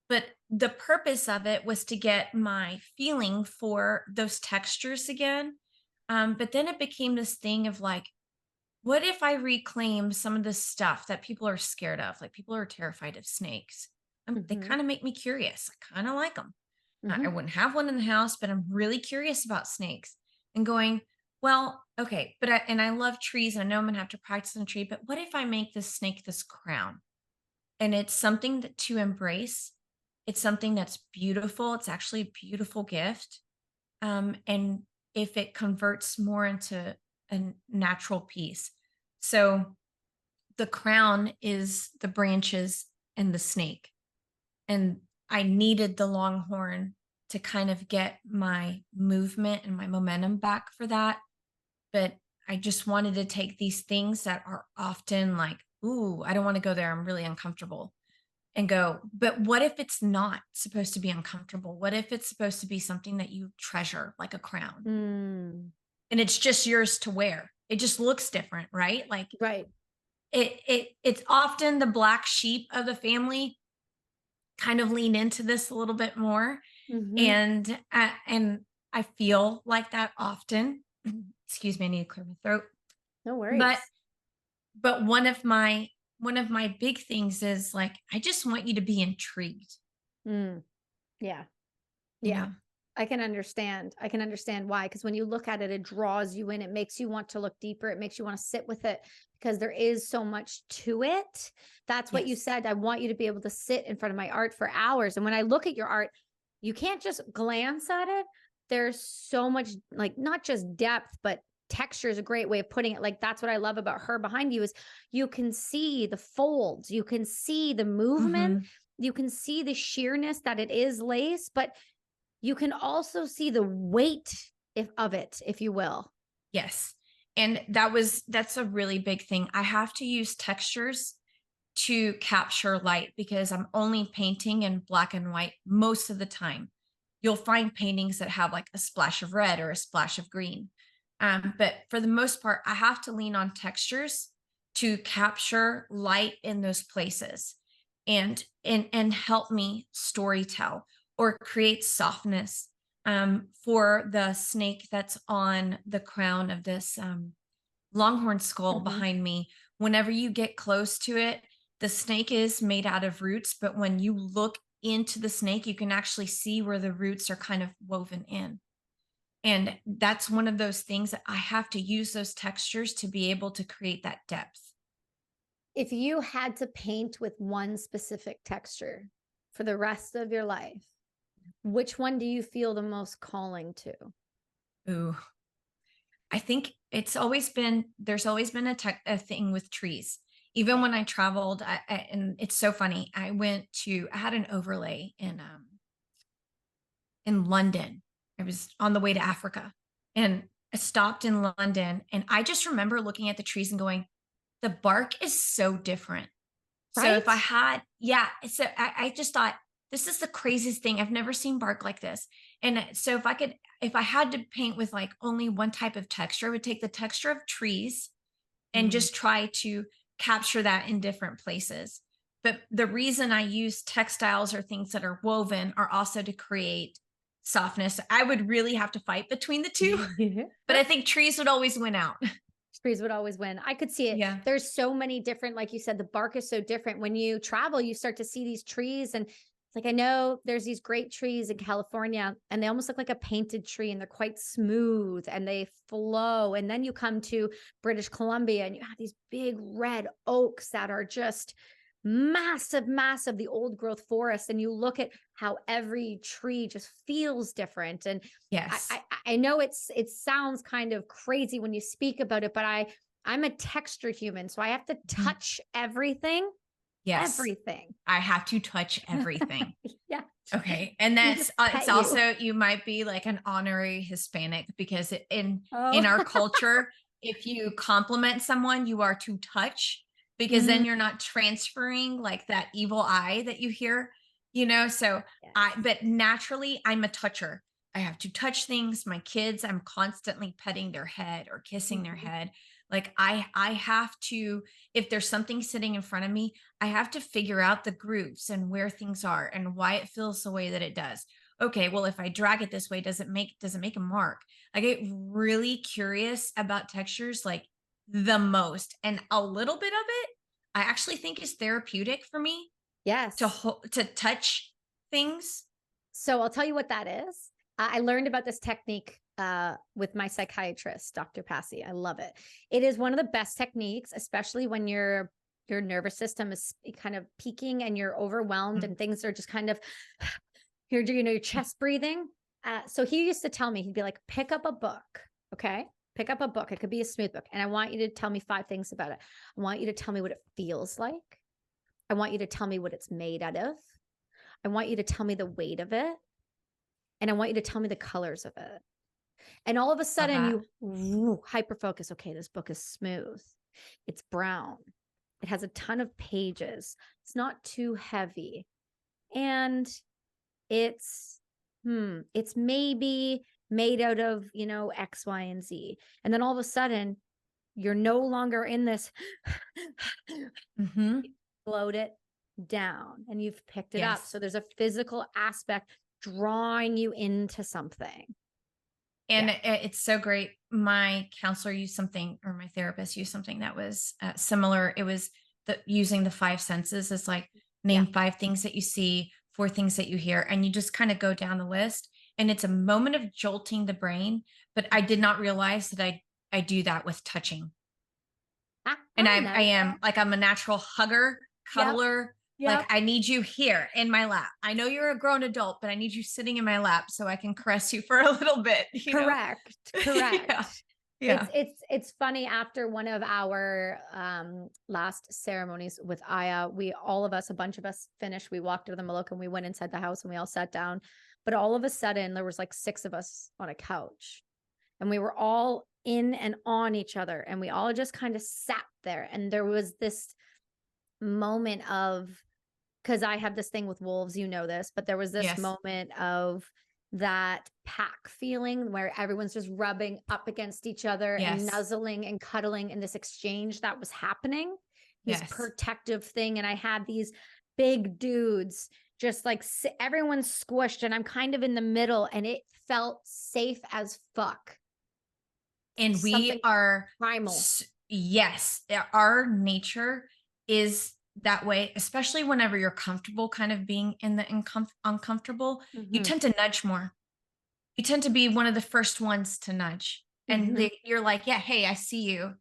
But the purpose of it was to get my feeling for those textures again. But then it became this thing of like, what if I reclaim some of the stuff that people are scared of? Like people are terrified of snakes. They Hmm. kind of make me curious. I kind of like them. I Hmm. wouldn't have one in the house, but I'm really curious about snakes and going, well, okay, and I love trees and I know I'm gonna have to practice on a tree, but what if I make this snake this crown? And it's something to embrace. It's something that's beautiful. It's actually a beautiful gift. and if it converts more into a natural piece. So the crown is the branches and the snake. And I needed the longhorn to kind of get my movement and my momentum back for that. But I just wanted to take these things that are often like, ooh, I don't want to go there. I'm really uncomfortable. And go, but what if it's not supposed to be uncomfortable? What if it's supposed to be something that you treasure, like a crown? And it's just yours to wear. It just looks different, right? Like Right. It's often the black sheep of the family kind of lean into this a little bit more. And I feel like that often. Excuse me, I need to clear my throat. No worries. But one of my big things is like, I just want you to be intrigued. Yeah. You Yeah. know? I can understand. I can understand why. Because when you look at it, it draws you in. It makes you want to look deeper. It makes you want to sit with it because there is so much to it. That's what you Yes. said. I want you to be able to sit in front of my art for hours. And when I look at your art, you can't just glance at it. There's so much, like, not just depth, but texture is a great way of putting it. Like, that's what I love about her behind you is you can see the folds, you can see the movement, you can see the sheerness that it is lace, but you can also see the weight of it, if you will. Yes. And that's a really big thing. I have to use textures to capture light because I'm only painting in black and white most of the time. You'll find paintings that have like a splash of red or a splash of green. But for the most part, I have to lean on textures to capture light in those places and help me story tell or create softness for the snake that's on the crown of this longhorn skull behind me. Whenever you get close to it, the snake is made out of roots, but when you look into the snake, you can actually see where the roots are kind of woven in. And that's one of those things that I have to use those textures to be able to create that depth. If you had to paint with one specific texture for the rest of your life, which one do you feel the most calling to? Ooh, I think there's always been a thing with trees. Even when I traveled, and it's so funny. I had an overlay in London. I was on the way to Africa and I stopped in London and I just remember looking at the trees and going, the bark is so different. So Right? if so I just thought, this is the craziest thing. I've never seen bark like this. And so if I had to paint with like only one type of texture, I would take the texture of trees and just try to capture that in different places. But the reason I use textiles or things that are woven are also to create softness. I would really have to fight between the two, but I think trees would always win out. Trees would always win. I could see it. Yeah. There's so many different, like you said, the bark is so different. When you travel, you start to see these trees and it's like, I know there's these great trees in California and they almost look like a painted tree and they're quite smooth and they flow. And then you come to British Columbia and you have these big red oaks that are just massive, massive, the old growth forest. And you look at how every tree just feels different. And Yes. I know it sounds kind of crazy when you speak about it, but I'm a texture human. So I have to touch everything. Yes. Everything. I have to touch everything. Yeah. Okay. And that's just pet it's you. also, you might be like an honorary Hispanic because in our culture, if you compliment someone, you are to touch because then you're not transferring like that evil eye that you hear, so Yes. but naturally I'm a toucher. I have to touch things. My kids, I'm constantly petting their head or kissing their head. Like I have to, if there's something sitting in front of me, I have to figure out the grooves and where things are and why it feels the way that it does. Okay, well, if I drag it this way, does it make a mark? I get really curious about textures like the most, and a little bit of it I actually think is therapeutic for me. Yes. To touch things. So I'll tell you what that is. I learned about this technique with my psychiatrist, Dr. Passy. I love it. It is one of the best techniques, especially when your nervous system is kind of peaking and you're overwhelmed and things are just kind of, you're doing your chest breathing. So he used to tell me, he'd be like, pick up a book. Okay. Pick up a book. It could be a smooth book. And I want you to tell me 5 things about it. I want you to tell me what it feels like. I want you to tell me what it's made out of. I want you to tell me the weight of it. And I want you to tell me the colors of it. And all of a sudden you hyper focus. Okay, this book is smooth. It's brown. It has a ton of pages. It's not too heavy. And it's maybe made out of, X, Y, and Z. And then all of a sudden you're no longer in this float it down and you've picked it up. So there's a physical aspect drawing you into something. And it's so great. My counselor used something, or my therapist used something that was similar. It was using the 5 senses. It's like, name 5 things that you see, 4 things that you hear, and you just kind of go down the list. And it's a moment of jolting the brain. But I did not realize that I do that with touching. And I am like, I'm a natural hugger, cuddler. Yep. Like, I need you here in my lap. I know you're a grown adult, but I need you sitting in my lap so I can caress you for a little bit. Correct. Yeah. It's funny. After one of our last ceremonies with Aya, a bunch of us finished. We walked to the Maloka and we went inside the house and we all sat down. But all of a sudden there was like 6 of us on a couch and we were all in and on each other. And we all just kind of sat there. And there was this moment of, because I have this thing with wolves, this, but there was this moment of that pack feeling where everyone's just rubbing up against each other and nuzzling and cuddling, and this exchange that was happening, this protective thing. And I had these big dudes just like everyone's squished and I'm kind of in the middle, and it felt safe as fuck. And we are primal. Yes. Our nature is that way, especially whenever you're comfortable kind of being in the uncomfortable. You tend to nudge more. You tend to be one of the first ones to nudge. And you're like, yeah, hey, I see you.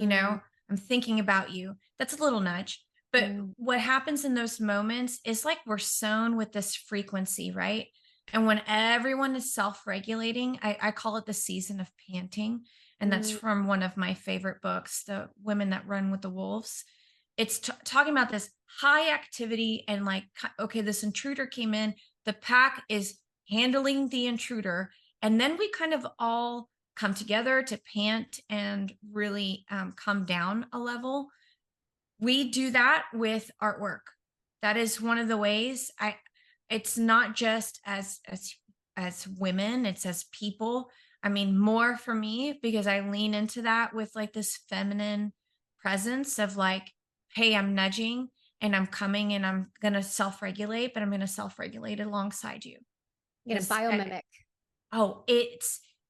I'm thinking about you. That's a little nudge. But what happens in those moments is like we're sown with this frequency, right? And when everyone is self-regulating, I call it the season of panting. And that's from one of my favorite books, The Women That Run with the Wolves. It's talking about this high activity and like, okay, this intruder came in, the pack is handling the intruder. And then we kind of all come together to pant and really come down a level. We do that with artwork. That is one of the ways. It's not just as women, it's as people. I mean, more for me, because I lean into that with like this feminine presence of like, hey, I'm nudging and I'm coming and I'm going to self-regulate, but I'm going to self-regulate alongside you. You're going to biomimic.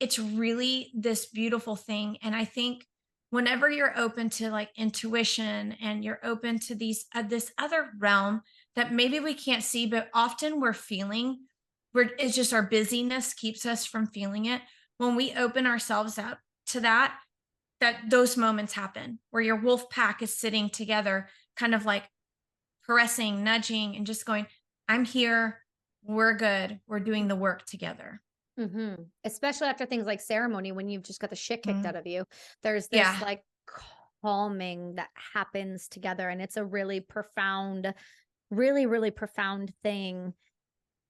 It's really this beautiful thing. And I think whenever you're open to like intuition and you're open to this other realm that maybe we can't see, but often we're feeling, it's just our busyness keeps us from feeling it. When we open ourselves up to that those moments happen where your wolf pack is sitting together, kind of like caressing, nudging, and just going, I'm here. We're good. We're doing the work together. Especially after things like ceremony, when you've just got the shit kicked out of you, there's this like calming that happens together. And it's a really profound, really, really profound thing,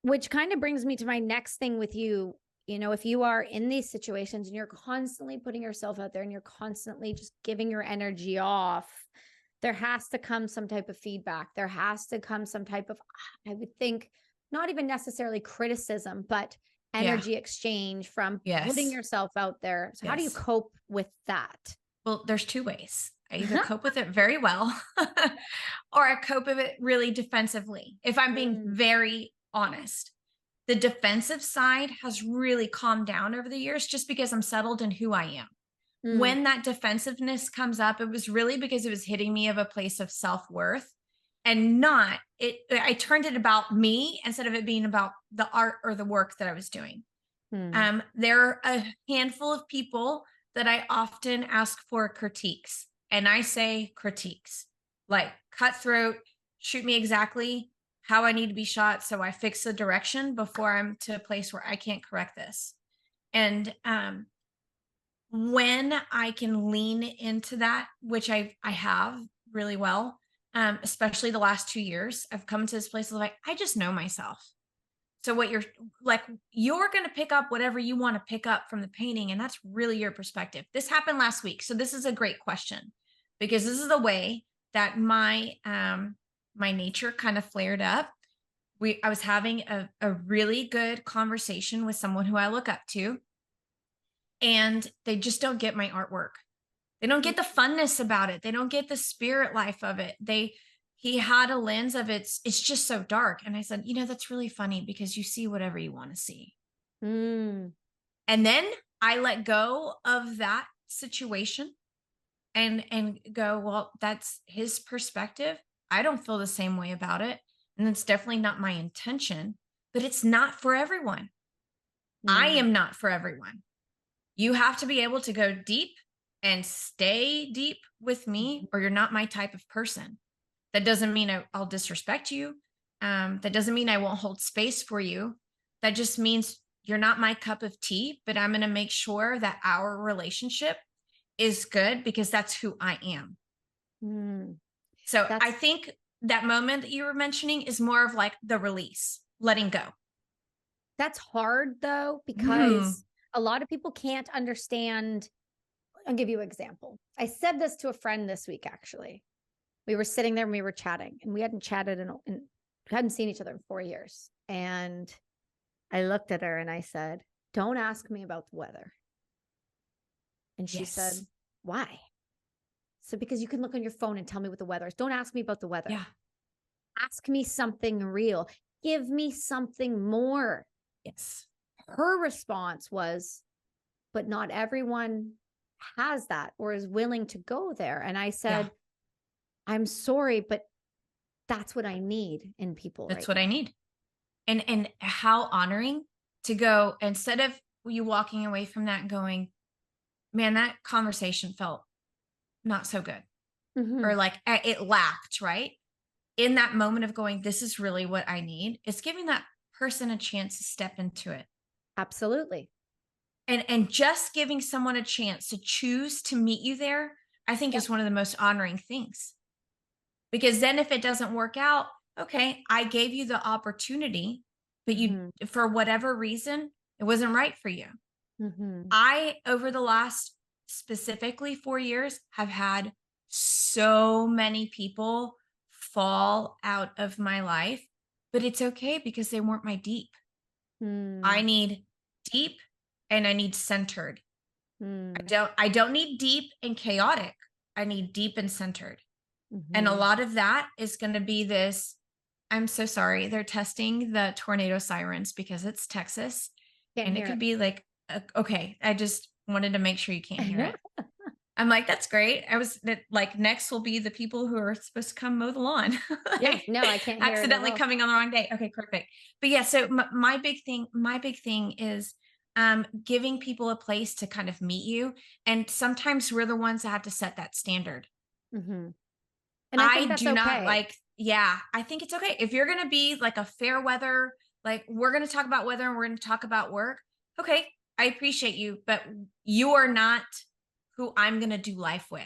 which kind of brings me to my next thing with you. If you are in these situations and you're constantly putting yourself out there and you're constantly just giving your energy off, there has to come some type of feedback. There has to come some type of, I would think, not even necessarily criticism, but energy exchange from putting yourself out there. So how do you cope with that? Well, there's 2 ways. I either cope with it very well or I cope with it really defensively. If I'm being very honest, the defensive side has really calmed down over the years just because I'm settled in who I am. When that defensiveness comes up, it was really because it was hitting me of a place of self-worth and I turned it about me instead of it being about the art or the work that I was doing. There are a handful of people that I often ask for critiques, and I say critiques like cutthroat, shoot me exactly. how I need to be shot. So I fix the direction before I'm to a place where I can't correct this. And when I can lean into that, which I have really well, especially the last 2 years, I've come to this place of like, I just know myself. So what you're like, you're going to pick up whatever you want to pick up from the painting. And that's really your perspective. This happened last week. So this is a great question, because this is the way that my nature kind of flared up. I was having a really good conversation with someone who I look up to, and they just don't get my artwork. They don't get the funness about it. They don't get the spirit life of it. He had a lens of it's just so dark. And I said, that's really funny, because you see whatever you want to see. Mm. And then I let go of that situation and go, well, that's his perspective. I don't feel the same way about it. And it's definitely not my intention, but it's not for everyone. I am not for everyone. You have to be able to go deep and stay deep with me, or you're not my type of person. That doesn't mean I'll disrespect you. That doesn't mean I won't hold space for you. That just means you're not my cup of tea, but I'm going to make sure that our relationship is good, because that's who I am. So I think that moment that you were mentioning is more of like the release, letting go. That's hard though, because a lot of people can't understand. I'll give you an example. I said this to a friend this week, actually. We were sitting there and we were chatting, and we hadn't chatted and hadn't seen each other in 4 years. And I looked at her and I said, don't ask me about the weather. And she said, why? So because you can look on your phone and tell me what the weather is. Don't ask me about the weather. Yeah. Ask me something real. Give me something more. Yes. Her response was, but not everyone has that or is willing to go there. And I said, I'm sorry, but that's what I need in people. That's what I need. And how honoring to go, instead of you walking away from that and going, man, that conversation felt not so good. Or like it lacked, right? In that moment of going, this is really what I need. It's giving that person a chance to step into it. Absolutely. And just giving someone a chance to choose to meet you there, I think is one of the most honoring things. Because then if it doesn't work out, okay, I gave you the opportunity, but you, for whatever reason, it wasn't right for you. I, over the last specifically 4 years, have had so many people fall out of my life, but it's okay, because they weren't my deep. I need deep and I need centered. I don't need deep and chaotic. I need deep and centered. And a lot of that is going to be this. I'm so sorry. They're testing the tornado sirens because it's Texas. And it could be like, okay, I just wanted to make sure you can't hear it. I'm like, that's great. Like, next will be the people who are supposed to come mow the lawn. No, I can't hear accidentally coming on the wrong day. Okay, perfect. But yeah, so my big thing is giving people a place to kind of meet you. And sometimes we're the ones that have to set that standard. And I think that's do not okay. like, I think it's okay. If you're going to be like a fair weather, like we're going to talk about weather and we're going to talk about work. Okay. I appreciate you, but you are not who I'm going to do life with.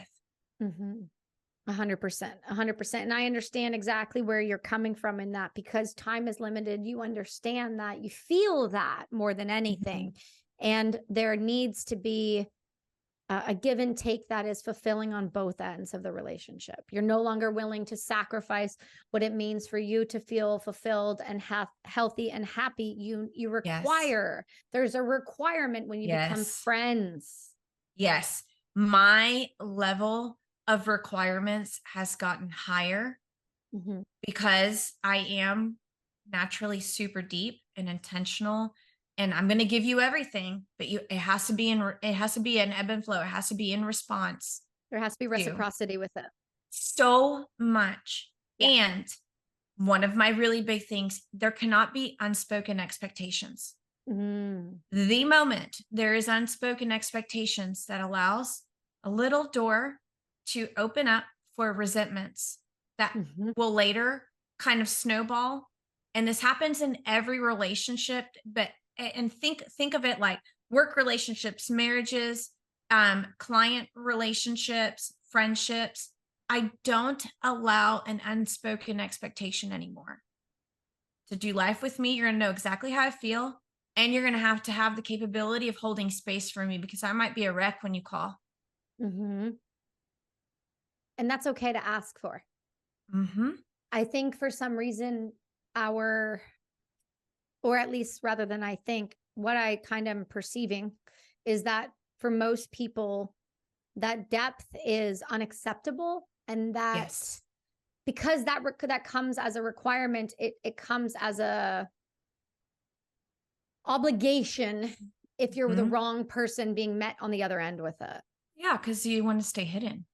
100%. And I understand exactly where you're coming from in that, because time is limited. You understand that, you feel that more than anything. And there needs to be a give and take that is fulfilling on both ends of the relationship. You're no longer willing to sacrifice what it means for you to feel fulfilled and healthy and happy. You require, there's a requirement when you become friends. Yes. My level of requirements has gotten higher because I am naturally super deep and intentional. And I'm going to give you everything, but it has to be an ebb and flow. It has to be in response. There has to be reciprocity with it. So much. And one of my really big things, there cannot be unspoken expectations. The moment there is unspoken expectations, that allows a little door to open up for resentments that will later kind of snowball. And this happens in every relationship, but and think of it like work relationships, marriages, client relationships, friendships. I don't allow an unspoken expectation anymore. To do life with me, you're going to know exactly how I feel, and you're going to have the capability of holding space for me, because I might be a wreck when you call. Mm-hmm. And that's okay to ask for. Mm-hmm. I think for some reason or at least rather than I think, what I kind of am perceiving is that for most people, that depth is unacceptable, and that Yes. because that comes as a requirement, it comes as a obligation if you're the Mhm. wrong person being met on the other end with it. Yeah, because you want to stay hidden.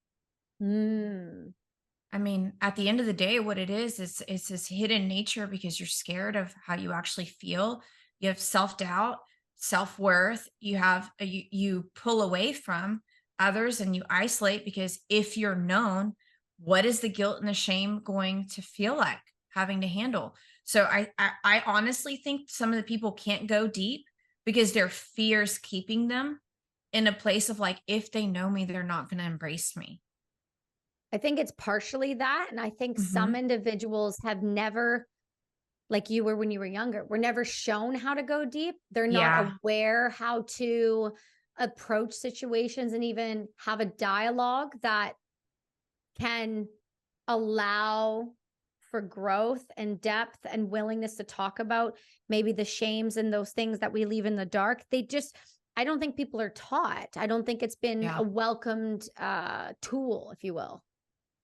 I mean, at the end of the day, what it is it's this hidden nature, because you're scared of how you actually feel. You have self-doubt, self-worth. You pull away from others and you isolate, because if you're known, what is the guilt and the shame going to feel like having to handle? So I honestly think some of the people can't go deep because their fears keeping them in a place of like, if they know me, they're not going to embrace me. I think it's partially that. And I think some Mhm. individuals have never, like you were when you were younger, were never shown how to go deep. They're not Yeah. aware how to approach situations and even have a dialogue that can allow for growth and depth and willingness to talk about maybe the shames and those things that we leave in the dark. I don't think people are taught. I don't think it's been Yeah. a welcomed tool, if you will.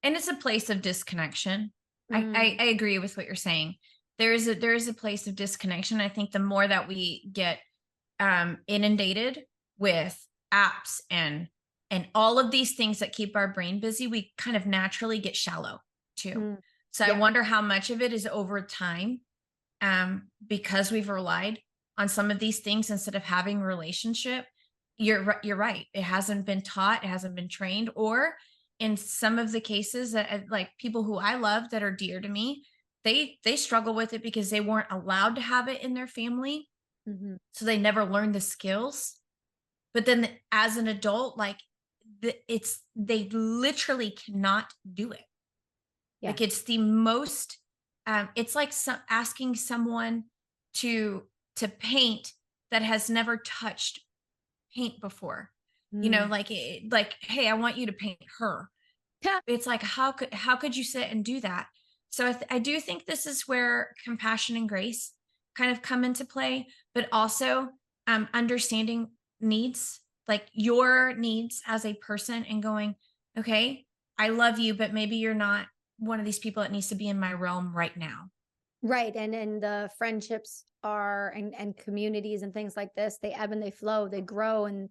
And it's a place of disconnection. Mm. I agree with what you're saying. There is a place of disconnection. I think the more that we get inundated with apps and all of these things that keep our brain busy, we kind of naturally get shallow too. Mm. So I Yeah. wonder how much of it is over time, because we've relied on some of these things instead of having a relationship. You're right. It hasn't been taught. It hasn't been trained. Or in some of the cases that like people who I love that are dear to me, they struggle with it because they weren't allowed to have it in their family. Mm-hmm. So they never learned the skills. But then as an adult, like they literally cannot do it. Yeah. Like it's the most it's like asking someone to paint that has never touched paint before. Mm. Like, hey, I want you to paint her. Yeah. It's like, how could you sit and do that? So I do think this is where compassion and grace kind of come into play, but also understanding needs, like your needs as a person, and going, okay, I love you, but maybe you're not one of these people that needs to be in my realm right now. Right. And the friendships are and communities and things like this, they ebb and they flow, they grow, and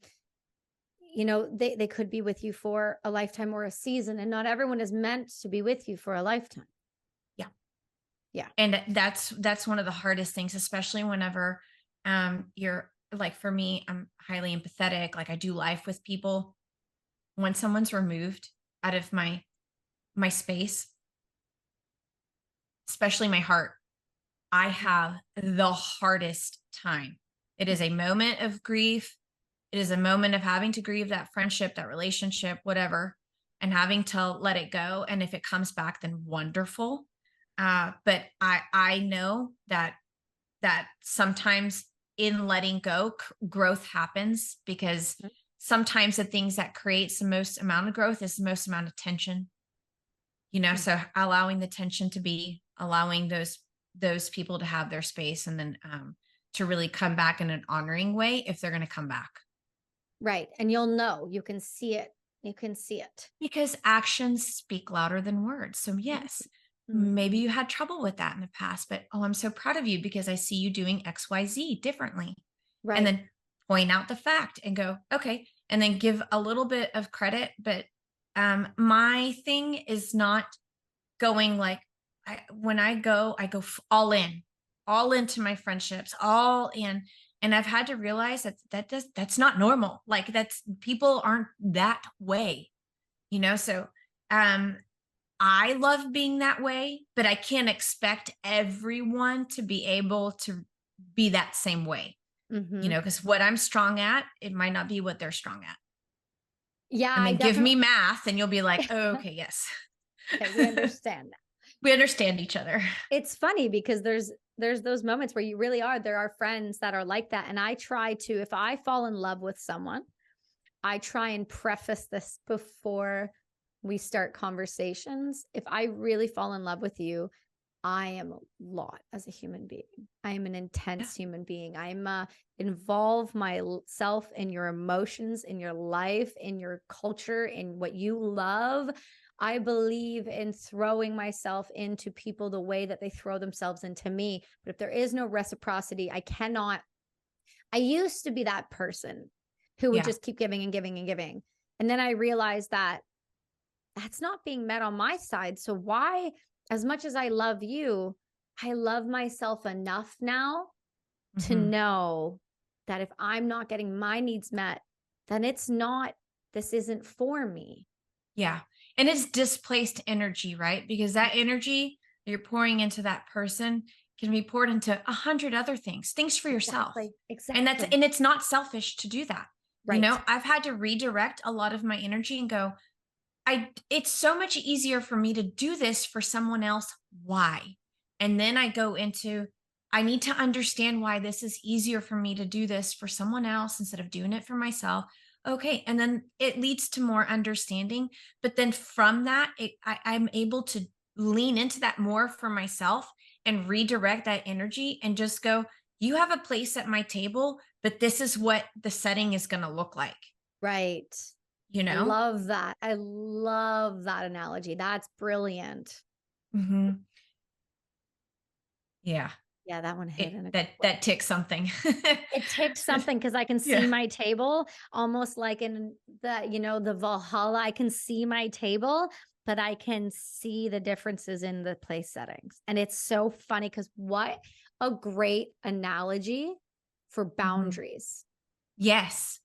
they could be with you for a lifetime or a season, and not everyone is meant to be with you for a lifetime. Yeah. Yeah. And that's one of the hardest things, especially whenever you're like, for me, I'm highly empathetic. Like I do life with people. When someone's removed out of my space, especially my heart, I have the hardest time. It is a moment of grief. It is a moment of having to grieve that friendship, that relationship, whatever, and having to let it go. And if it comes back, then wonderful. But I know that sometimes in letting go, growth happens, because sometimes the things that creates the most amount of growth is the most amount of tension. So allowing the tension to be, allowing those people to have their space, and then to really come back in an honoring way if they're going to come back. Right. And you'll know, you can see it. You can see it. Because actions speak louder than words. So yes, maybe Mhm. you had trouble with that in the past, but I'm so proud of you because I see you doing XYZ differently. And Right. then point out the fact and go, okay, and then give a little bit of credit. But my thing is not going like, when I go all into my friendships, all in. And I've had to realize that's not normal. Like people aren't that way, So, I love being that way, but I can't expect everyone to be able to be that same way, Mm-hmm. because what I'm strong at, it might not be what they're strong at. Yeah, I I mean, give definitely. me math and you'll be like, oh, okay, yes. Okay, we understand that. We understand each other. It's funny because there's those moments where you really are. There are friends that are like that, and I try to, if I fall in love with someone, I try and preface this before we start conversations. If I really fall in love with you, I am a lot as a human being. I am an intense human being. I'm involve myself in your emotions, in your life, in your culture, in what you love. I believe in throwing myself into people the way that they throw themselves into me. But if there is no reciprocity, I cannot. I used to be that person who would just keep giving and giving and giving. And then I realized that that's not being met on my side. So why, as much as I love you, I love myself enough now to know that if I'm not getting my needs met, then this isn't for me. Yeah. And it's displaced energy, right? Because that energy you're pouring into that person can be poured into 100 other things for yourself. Exactly. And it's not selfish to do that. Right. I've had to redirect a lot of my energy and go, it's so much easier for me to do this for someone else. Why? And then I go into, I need to understand why this is easier for me to do this for someone else instead of doing it for myself. Okay. And then it leads to more understanding. But then from that, I'm able to lean into that more for myself and redirect that energy and just go, you have a place at my table, but this is what the setting is going to look like. Right. I love that. I love that analogy. That's brilliant. Mm-hmm. Yeah. Yeah, that one hit. That ticks something. It ticks something because I can see my table almost like in the Valhalla. I can see my table, but I can see the differences in the place settings. And it's so funny because what a great analogy for boundaries. Yes.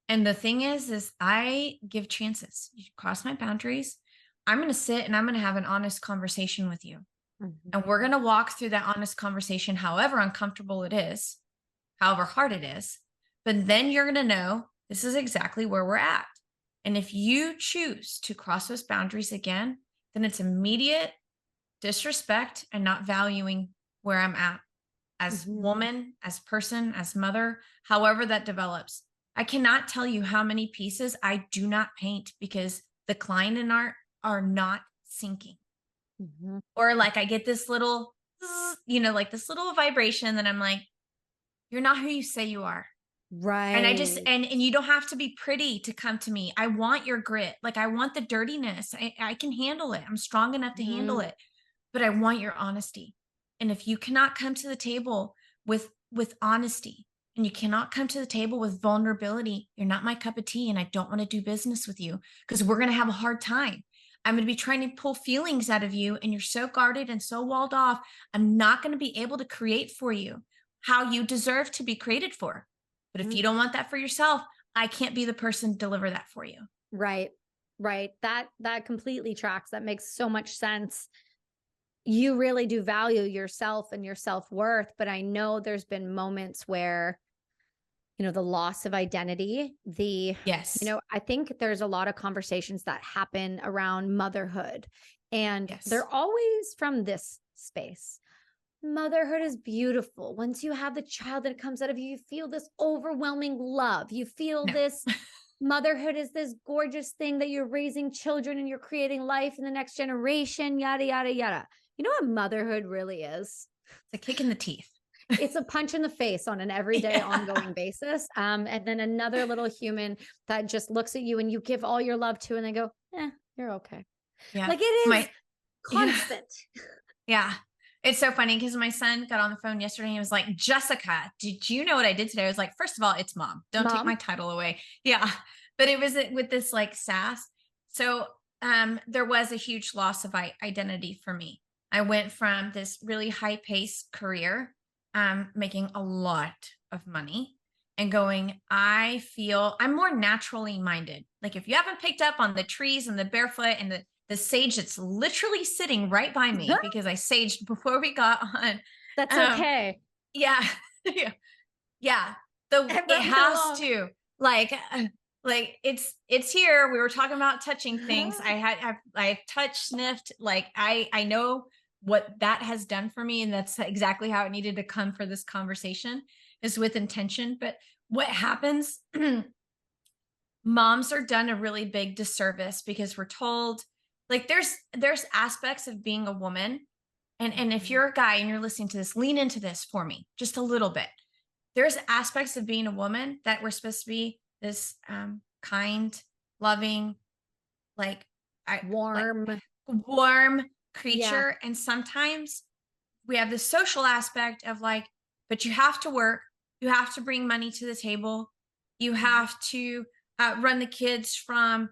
And the thing is I give chances. You cross my boundaries. I'm going to sit and I'm going to have an honest conversation with you. And we're going to walk through that honest conversation, however uncomfortable it is, however hard it is. But then you're going to know this is exactly where we're at. And if you choose to cross those boundaries again, then it's immediate disrespect and not valuing where I'm at as woman, as person, as mother, however that develops. I cannot tell you how many pieces I do not paint because the client and art are not syncing. Or like I get this little, like this little vibration that I'm like, you're not who you say you are. Right. And I just, and you don't have to be pretty to come to me. I want your grit. Like I want the dirtiness. I can handle it. I'm strong enough to handle it, but I want your honesty. And if you cannot come to the table with honesty and you cannot come to the table with vulnerability, you're not my cup of tea. And I don't want to do business with you because we're going to have a hard time. I'm going to be trying to pull feelings out of you and you're so guarded and so walled off. I'm not going to be able to create for you how you deserve to be created for. But if you don't want that for yourself, I can't be the person to deliver that for you. Right. Right. That completely tracks. That makes so much sense. You really do value yourself and your self-worth, but I know there's been moments where the loss of identity, I think there's a lot of conversations that happen around motherhood, and they're always from this space. Motherhood is beautiful. Once you have the child that comes out of you, you feel this overwhelming love. You feel this motherhood is this gorgeous thing that you're raising children and you're creating life in the next generation, yada, yada, yada. You know what motherhood really is? It's a kick in the teeth. It's a punch in the face on an everyday ongoing basis. And then another little human that just looks at you and you give all your love to, and they go, you're okay. Yeah. Like it is constant. Yeah. It's so funny because my son got on the phone yesterday and he was like, Jessica, did you know what I did today? I was like, first of all, it's mom. Don't take my title away. Yeah. But it was with this like sass. So there was a huge loss of identity for me. I went from this really high paced career, making a lot of money and going, I feel I'm more naturally minded. Like if you haven't picked up on the trees and the barefoot and the the sage that's literally sitting right by me because I saged before we got on. That's okay. Yeah. Yeah. Yeah. It has to like it's here. We were talking about touching things. I've touched, sniffed, like I know what that has done for me. And that's exactly how it needed to come for this conversation, is with intention. But what happens, moms are done a really big disservice because we're told, like, there's aspects of being a woman. And if you're a guy and you're listening to this, lean into this for me just a little bit. There's aspects of being a woman that we're supposed to be this kind, loving, warm creature. Yeah. And sometimes we have this social aspect of like, but you have to work, you have to bring money to the table, you have to run the kids from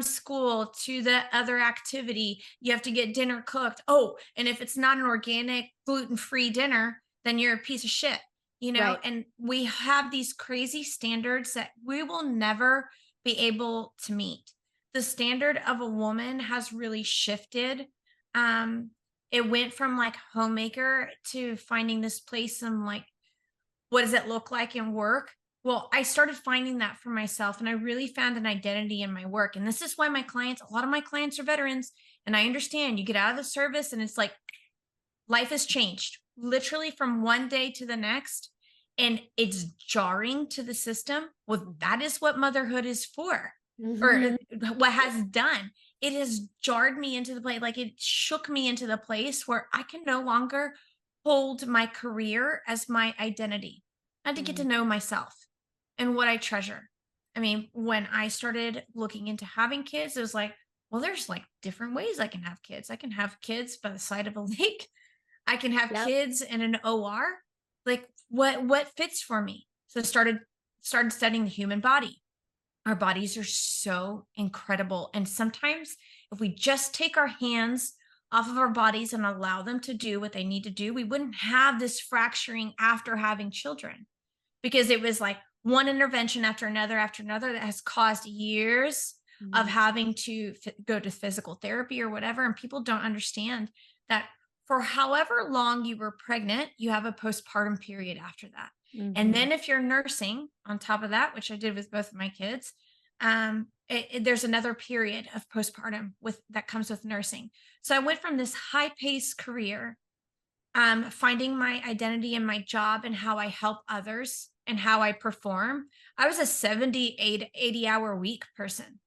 school to the other activity, you have to get dinner cooked. Oh, and if it's not an organic, gluten-free dinner, then you're a piece of shit, right. And we have these crazy standards that we will never be able to meet. The standard of a woman has really shifted. It went from like homemaker to finding this place and like, what does it look like in work? Well, I started finding that for myself, and I really found an identity in my work. And this is why a lot of my clients are veterans. And I understand, you get out of the service and it's like life has changed literally from one day to the next. And it's jarring to the system. Well, that is what motherhood is for, or what has done. It has jarred me into the place, like it shook me into the place where I can no longer hold my career as my identity. I had to get to know myself and what I treasure. I mean, when I started looking into having kids, it was like, well, there's like different ways I can have kids. I can have kids by the side of a lake. I can have kids in an OR. Like what fits for me? So I started studying the human body. Our bodies are so incredible. And sometimes if we just take our hands off of our bodies and allow them to do what they need to do, we wouldn't have this fracturing after having children, because it was like one intervention after another that has caused years of having to go to physical therapy or whatever. And people don't understand that for however long you were pregnant, you have a postpartum period after that. And then if you're nursing on top of that, which I did with both of my kids, there's another period of postpartum that comes with nursing. So I went from this high-paced career, finding my identity in my job and how I help others and how I perform. I was a 80-hour week person.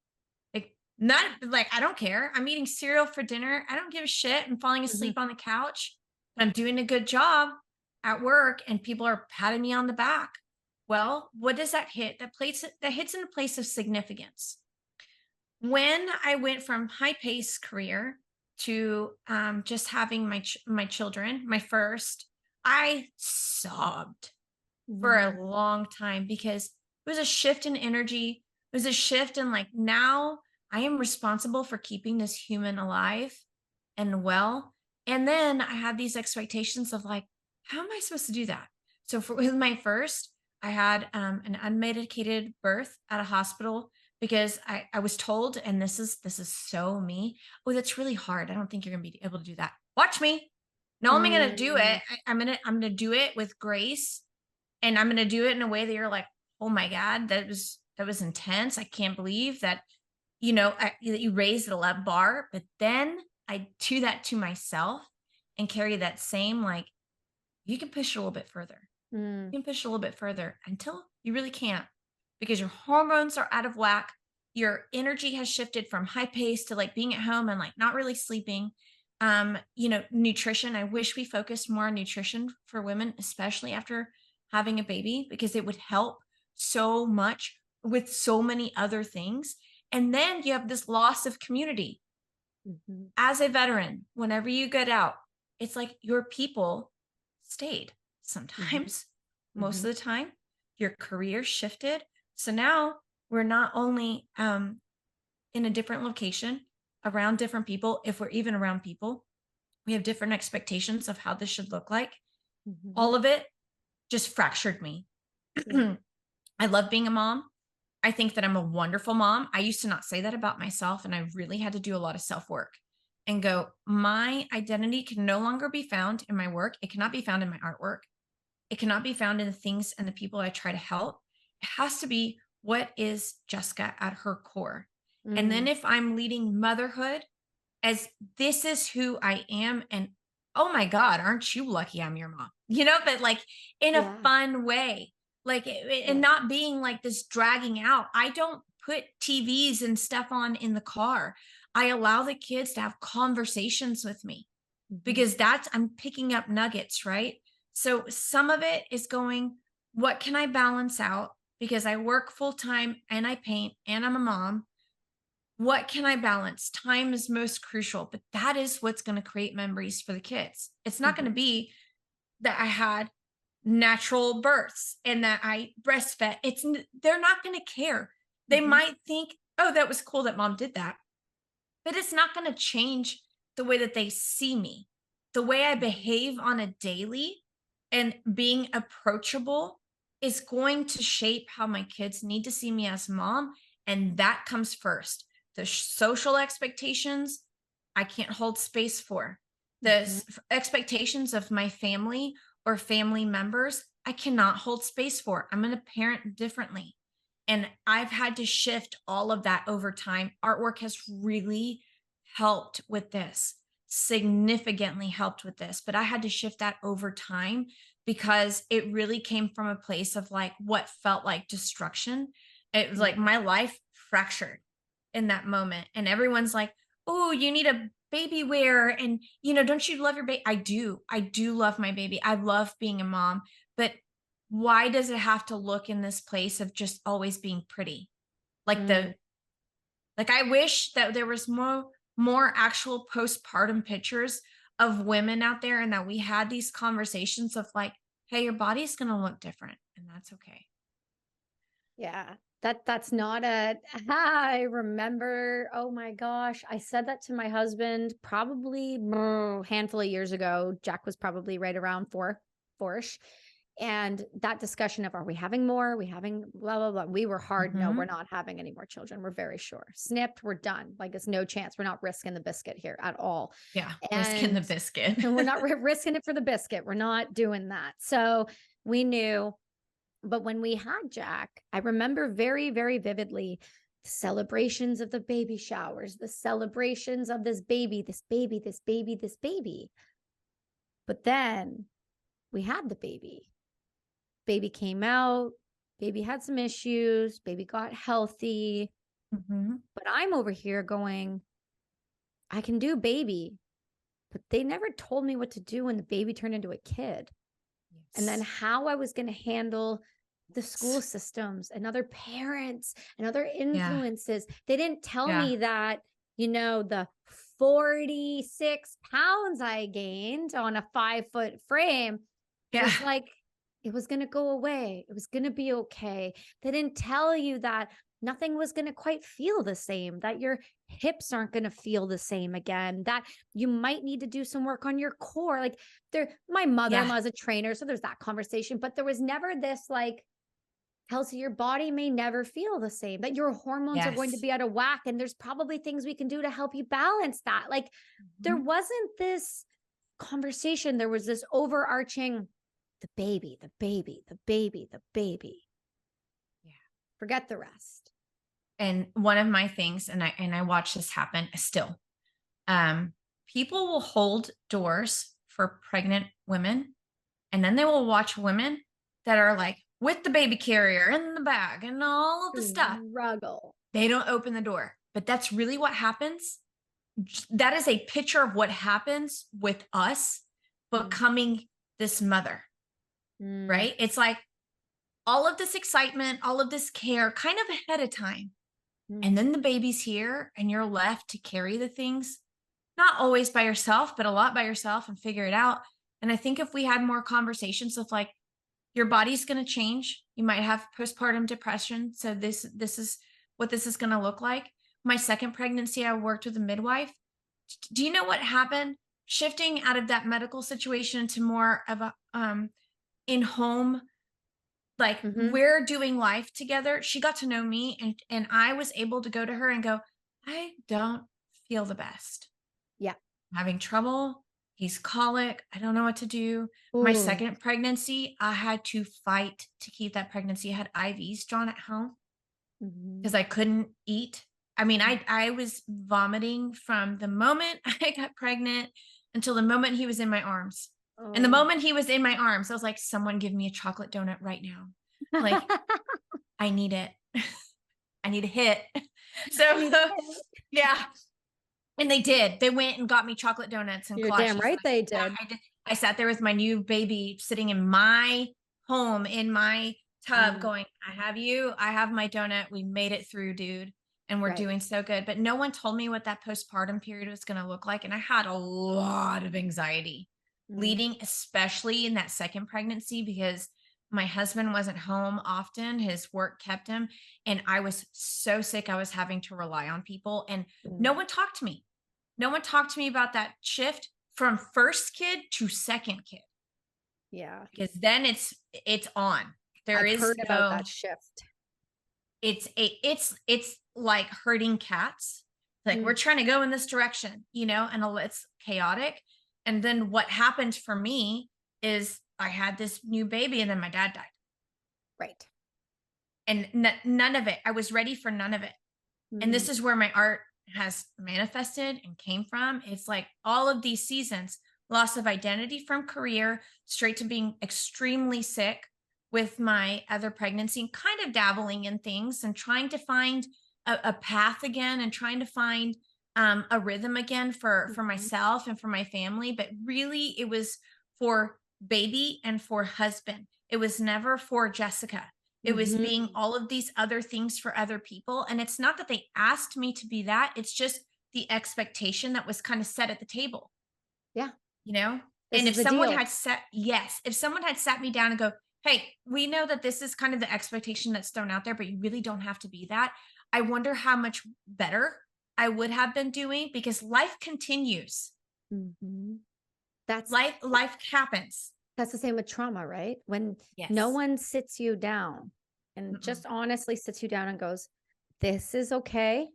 Like, not like, I don't care. I'm eating cereal for dinner. I don't give a shit. I'm falling asleep on the couch. I'm doing a good job at work and people are patting me on the back. Well, what does that hit? That hits in a place of significance. When I went from high-paced career to just having my children, my first, I sobbed for a long time because it was a shift in energy. It was a shift in like, now I am responsible for keeping this human alive and well. And then I had these expectations of like, how am I supposed to do that? So with my first, I had an unmedicated birth at a hospital because I was told, and this is so me. Oh, that's really hard. I don't think you're gonna be able to do that. Watch me. No, I'm gonna do it. I'm gonna do it with grace, and I'm gonna do it in a way that you're like, oh my God, that was intense. I can't believe that, that you raised the left bar. But then I do that to myself and carry that same, like, you can push it a little bit further. You can push a little bit further until you really can't, because your hormones are out of whack. Your energy has shifted from high pace to like being at home and like not really sleeping. Nutrition. I wish we focused more on nutrition for women, especially after having a baby, because it would help so much with so many other things. And then you have this loss of community. As a veteran, whenever you get out, it's like your people stayed. Sometimes, most of the time, your career shifted. So now we're not only in a different location around different people, if we're even around people, we have different expectations of how this should look like. All of it just fractured me. I love being a mom. I think that I'm a wonderful mom. I used to not say that about myself, and I really had to do a lot of self-work and go, my identity can no longer be found in my work. It cannot be found in my artwork. It cannot be found in the things and the people I try to help. It has to be, what is Jessica at her core? And then Mm, if I'm leading motherhood as this is who I am, and oh my God, aren't you lucky I'm your mom? But like in a yeah. fun way, like and Yeah. not being like this dragging out. I don't put TVs and stuff on in the car. I allow the kids to have conversations with me Mhm. because I'm picking up nuggets, right? So some of it is going, what can I balance out? Because I work full time and I paint and I'm a mom. What can I balance? Time is most crucial, but that is what's going to create memories for the kids. It's not going to Mhm. be that I had natural births and that I breastfed. They're not going to care. They Mhm. might think, "Oh, that was cool that mom did that." But it's not going to change the way that they see me. The way I Mhm. behave on a daily and being approachable is going to shape how my kids need to see me as mom. And that comes first. The social expectations, I can't hold space for. The Mhm. expectations of my family or family members, I cannot hold space for. I'm going to parent differently. And I've had to shift all of that over time. Artwork has really helped with this, significantly helped with this. But I had to shift that over time because it really came from a place of like what felt like destruction. It was like Yeah. my life fractured in that moment. And everyone's like, oh, you need a baby wear. And, don't you love your baby? I do. I do love my baby. I love being a mom. But why does it have to look in this place of just always being pretty? Like Mm. I wish that there was more actual postpartum pictures of women out there and that we had these conversations of like, hey, your body's going to look different and that's okay. Yeah. That's not a I remember, oh my gosh, I said that to my husband probably handful of years ago. Jack was probably right around four-ish. And that discussion of, are we having more? Are we having blah, blah, blah. We were hard. No, we're Mhm. not having any more children. We're very sure. Snipped, we're done. Like, it's no chance. We're not risking the biscuit here at all. Yeah, risking the And biscuit. we're not risking it for the biscuit. We're not doing that. So we knew. But when we had Jack, I remember very, very vividly the celebrations of the baby showers, the celebrations of this baby, this baby, this baby, this baby. But then we had the baby. Baby came out, baby had some issues, baby got healthy. Mhm. But I'm over here going, I can do baby, but they never told me what to do when the baby turned into a kid. And then Yes. how I was going to handle the school Yes. systems and other parents and other Yeah. influences. They didn't tell Yeah. me that, the 46 pounds I gained on a 5-foot frame Yeah. was like, it was going to go away. It was going to be okay. They didn't tell you that nothing was going to quite feel the same, that your hips aren't going to feel the same again, that you might need to do some work on your core. Like, my Yeah. mother-in-law is a trainer, so there's that conversation, but there was never this like, Kelsey, your body may never feel the same, that your hormones are going to Yes. be out of whack, and there's probably things we can do to help you balance that. Like, there Mhm. wasn't this conversation. There was this overarching, the baby, the baby, the baby, the baby. Yeah. Forget the rest. And one of my things, and I watch this happen still, um, people will hold doors for pregnant women, and then they will watch women that are like with the baby carrier in the bag and all of the stuff. Struggle. They don't open the door, but that's really what happens. That is a picture of what happens with us becoming this mother, Mm. right? It's like all of this excitement, all of this care kind of ahead of time. And then the baby's here and you're left to carry the things, not always by yourself, but a lot by yourself and figure it out. And I think if we had more conversations of like, your body's going to change. You might have postpartum depression. So this is what this is going to look like. My second pregnancy, I worked with a midwife. Do you know what happened? Shifting out of that medical situation to more of a in home Like Mhm. we're doing life together. She got to know me and I was able to go to her and go, I don't feel the best. Yeah. I'm having trouble. He's colic. I don't know what to do. My Ooh. second pregnancy, I had to fight to keep that pregnancy. I had IVs drawn at home Mhm. because I couldn't eat. I mean, I was vomiting from the moment I got pregnant until the moment he was in my arms. And the Oh. moment he was in my arms, I was like, someone give me a chocolate donut right now. Like, I need it. I need a hit. I need a So, hit. yeah. And they did. They went and got me chocolate donuts and You're damn kolaches. right they Yeah, did. I sat there with my new baby sitting in my home in my tub going, I have you. I have my donut. We made it through, dude. And we're Right. doing so good. But no one told me what that postpartum period was going to look like. And I had a lot of anxiety leading, especially in that second pregnancy, because my husband wasn't home often. His work kept him. And I was so sick. I was having to rely on people. And no one talked to me. No one talked to me about that shift from first kid to second kid. Yeah. Because then it's on. There I've is heard about no, that shift. it's like herding cats. Like we're trying to go in this direction, and it's chaotic. And then what happened for me is I had this new baby and then my dad died. Right. And none of it, I was ready for none of it. And this is where my art has manifested and came from. It's like all of these seasons, loss of identity from career, straight to being extremely sick with my other pregnancy, and kind of dabbling in things and trying to find a path again and trying to find a rhythm again for myself and for my family. But really it was for baby and for husband. It was never for Jessica. It was being all of these other things for other people. And it's not that they asked me to be that. It's just the expectation that was kind of set at the table. Yeah. This And is the deal. if someone had sat me down and go, hey, we know that this is kind of the expectation that's thrown out there, but you really don't have to be that. I wonder how much better I would have been doing, because life continues. That's Life happens. That's the same with trauma, right? When Yes. no one sits you down and just honestly sits you down and goes, this is okay.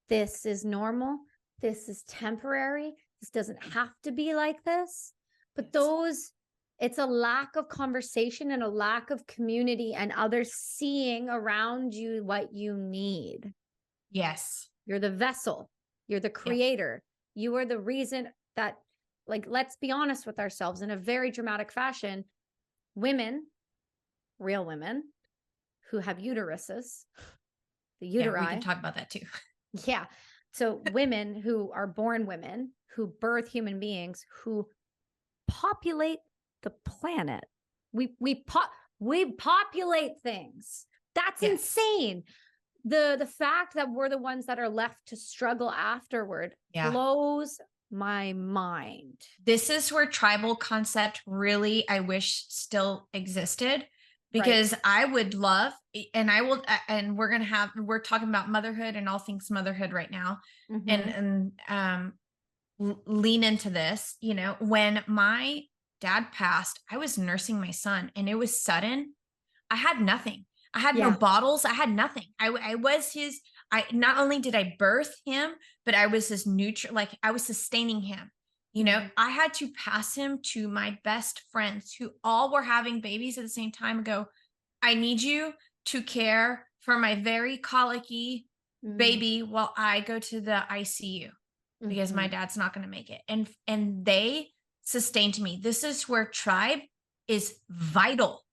This is normal. This is temporary. This doesn't have to be like this. But it's a lack of conversation and a lack of community and others seeing around you what you need. Yes. You're the vessel. You're the creator. You are the reason that, like, let's be honest with ourselves in a very dramatic fashion. Women, real women who have uteruses, the uteri. Yeah, we can talk about that too. Yeah. So women who are born women, who birth human beings, who populate the planet. We populate things. That's insane. The fact that we're the ones that are left to struggle afterward blows my mind. This is where tribal concept really, I wish, still existed, because I would love, and I will, and we're talking about motherhood and all things motherhood right now, and lean into this. When my dad passed, I was nursing my son and it was sudden. I had nothing. I had no bottles. I had nothing. I was his, not only did I birth him, but I was his like I was sustaining him. I had to pass him to my best friends who all were having babies at the same time and go, I need you to care for my very colicky baby while I go to the ICU because my dad's not going to make it. And they sustained me. This is where tribe is vital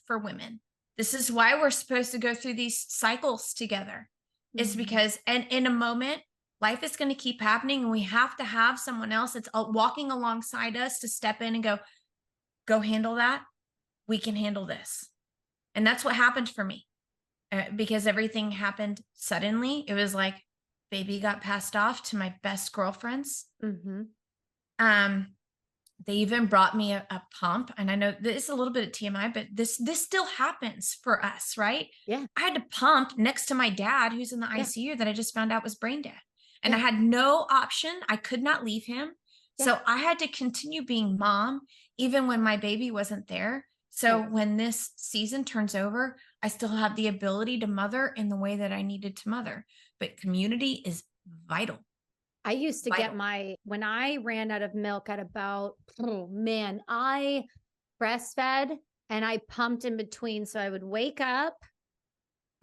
for women. This is why we're supposed to go through these cycles together. It's because, and in a moment, life is going to keep happening and we have to have someone else that's walking alongside us to step in and go handle that. We can handle this. And that's what happened for me because everything happened suddenly. It was like baby got passed off to my best girlfriends. They even brought me a pump. And I know this is a little bit of TMI, but this still happens for us, right? Yeah. I had to pump next to my dad, who's in the ICU that I just found out was brain dead. And I had no option. I could not leave him. So I had to continue being mom, even when my baby wasn't there. So when this season turns over, I still have the ability to mother in the way that I needed to mother. But community is vital. I used to get when I ran out of milk at about, I breastfed and I pumped in between. So I would wake up,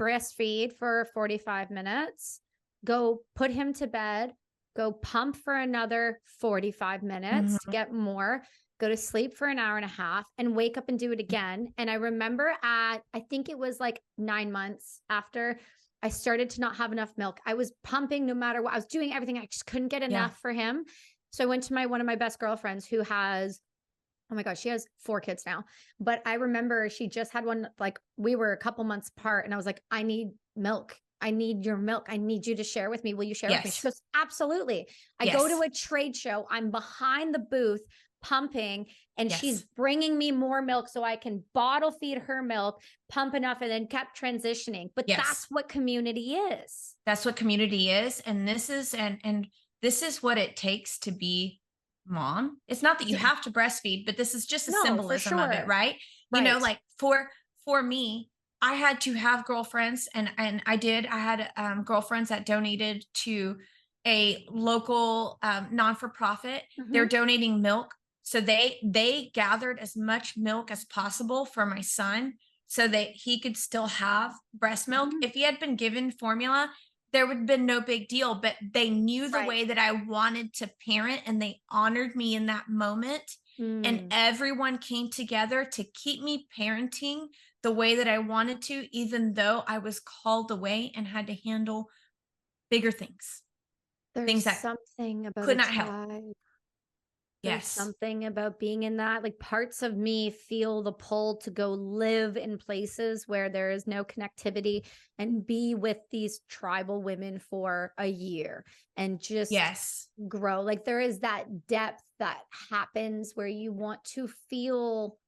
breastfeed for 45 minutes, go put him to bed, go pump for another 45 minutes to get more, go to sleep for an hour and a half, and wake up and do it again. And I remember I think it was like 9 months after I started to not have enough milk. I was pumping no matter what. I was doing everything. I just couldn't get enough for him. So I went to one of my best girlfriends who has, oh my gosh, she has 4 kids now. But I remember she just had one, like we were a couple months apart, and I was like, I need milk. I need your milk. I need you to share with me. Will you share with me? She goes, absolutely. I go to a trade show. I'm behind the booth pumping, and she's bringing me more milk so I can bottle feed her milk, pump enough, and then kept transitioning. But that's what community is. That's what community is. And this is, and this is what it takes to be mom. It's not that you have to breastfeed, but this is just a symbolism of it, right? You know, like for me, I had to have girlfriends, and I had girlfriends that donated to a local non-for-profit. They're donating milk. So they gathered as much milk as possible for my son so that he could still have breast milk. If he had been given formula, there would have been no big deal, but they knew the way that I wanted to parent, and they honored me in that moment. And everyone came together to keep me parenting the way that I wanted to, even though I was called away and had to handle bigger things. There's something about could not help. There's something about being in that. Like, parts of me feel the pull to go live in places where there is no connectivity and be with these tribal women for a year and just grow. Like, there is that depth that happens where you want to feel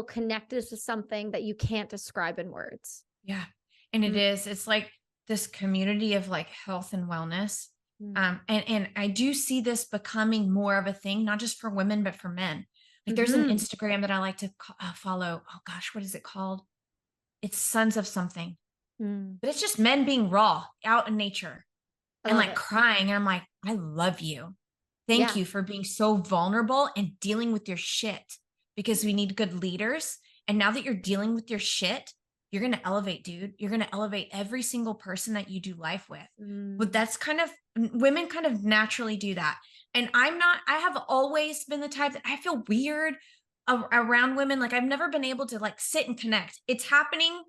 connected to something that you can't describe in words. Yeah. And it's like this community of like health and wellness. And I do see this becoming more of a thing, not just for women, but for men. Like there's an Instagram that I like to follow. Oh gosh, what is it called? It's Sons of something, but it's just men being raw out in nature and like crying. And I'm like, I love you. Thank you for being so vulnerable and dealing with your shit, because we need good leaders. And now that you're dealing with your shit, you're going to elevate, dude. You're going to elevate every single person that you do life with. But that's women kind of naturally do that. And I have always been the type that I feel weird around women. Like I've never been able to like sit and connect. It's happening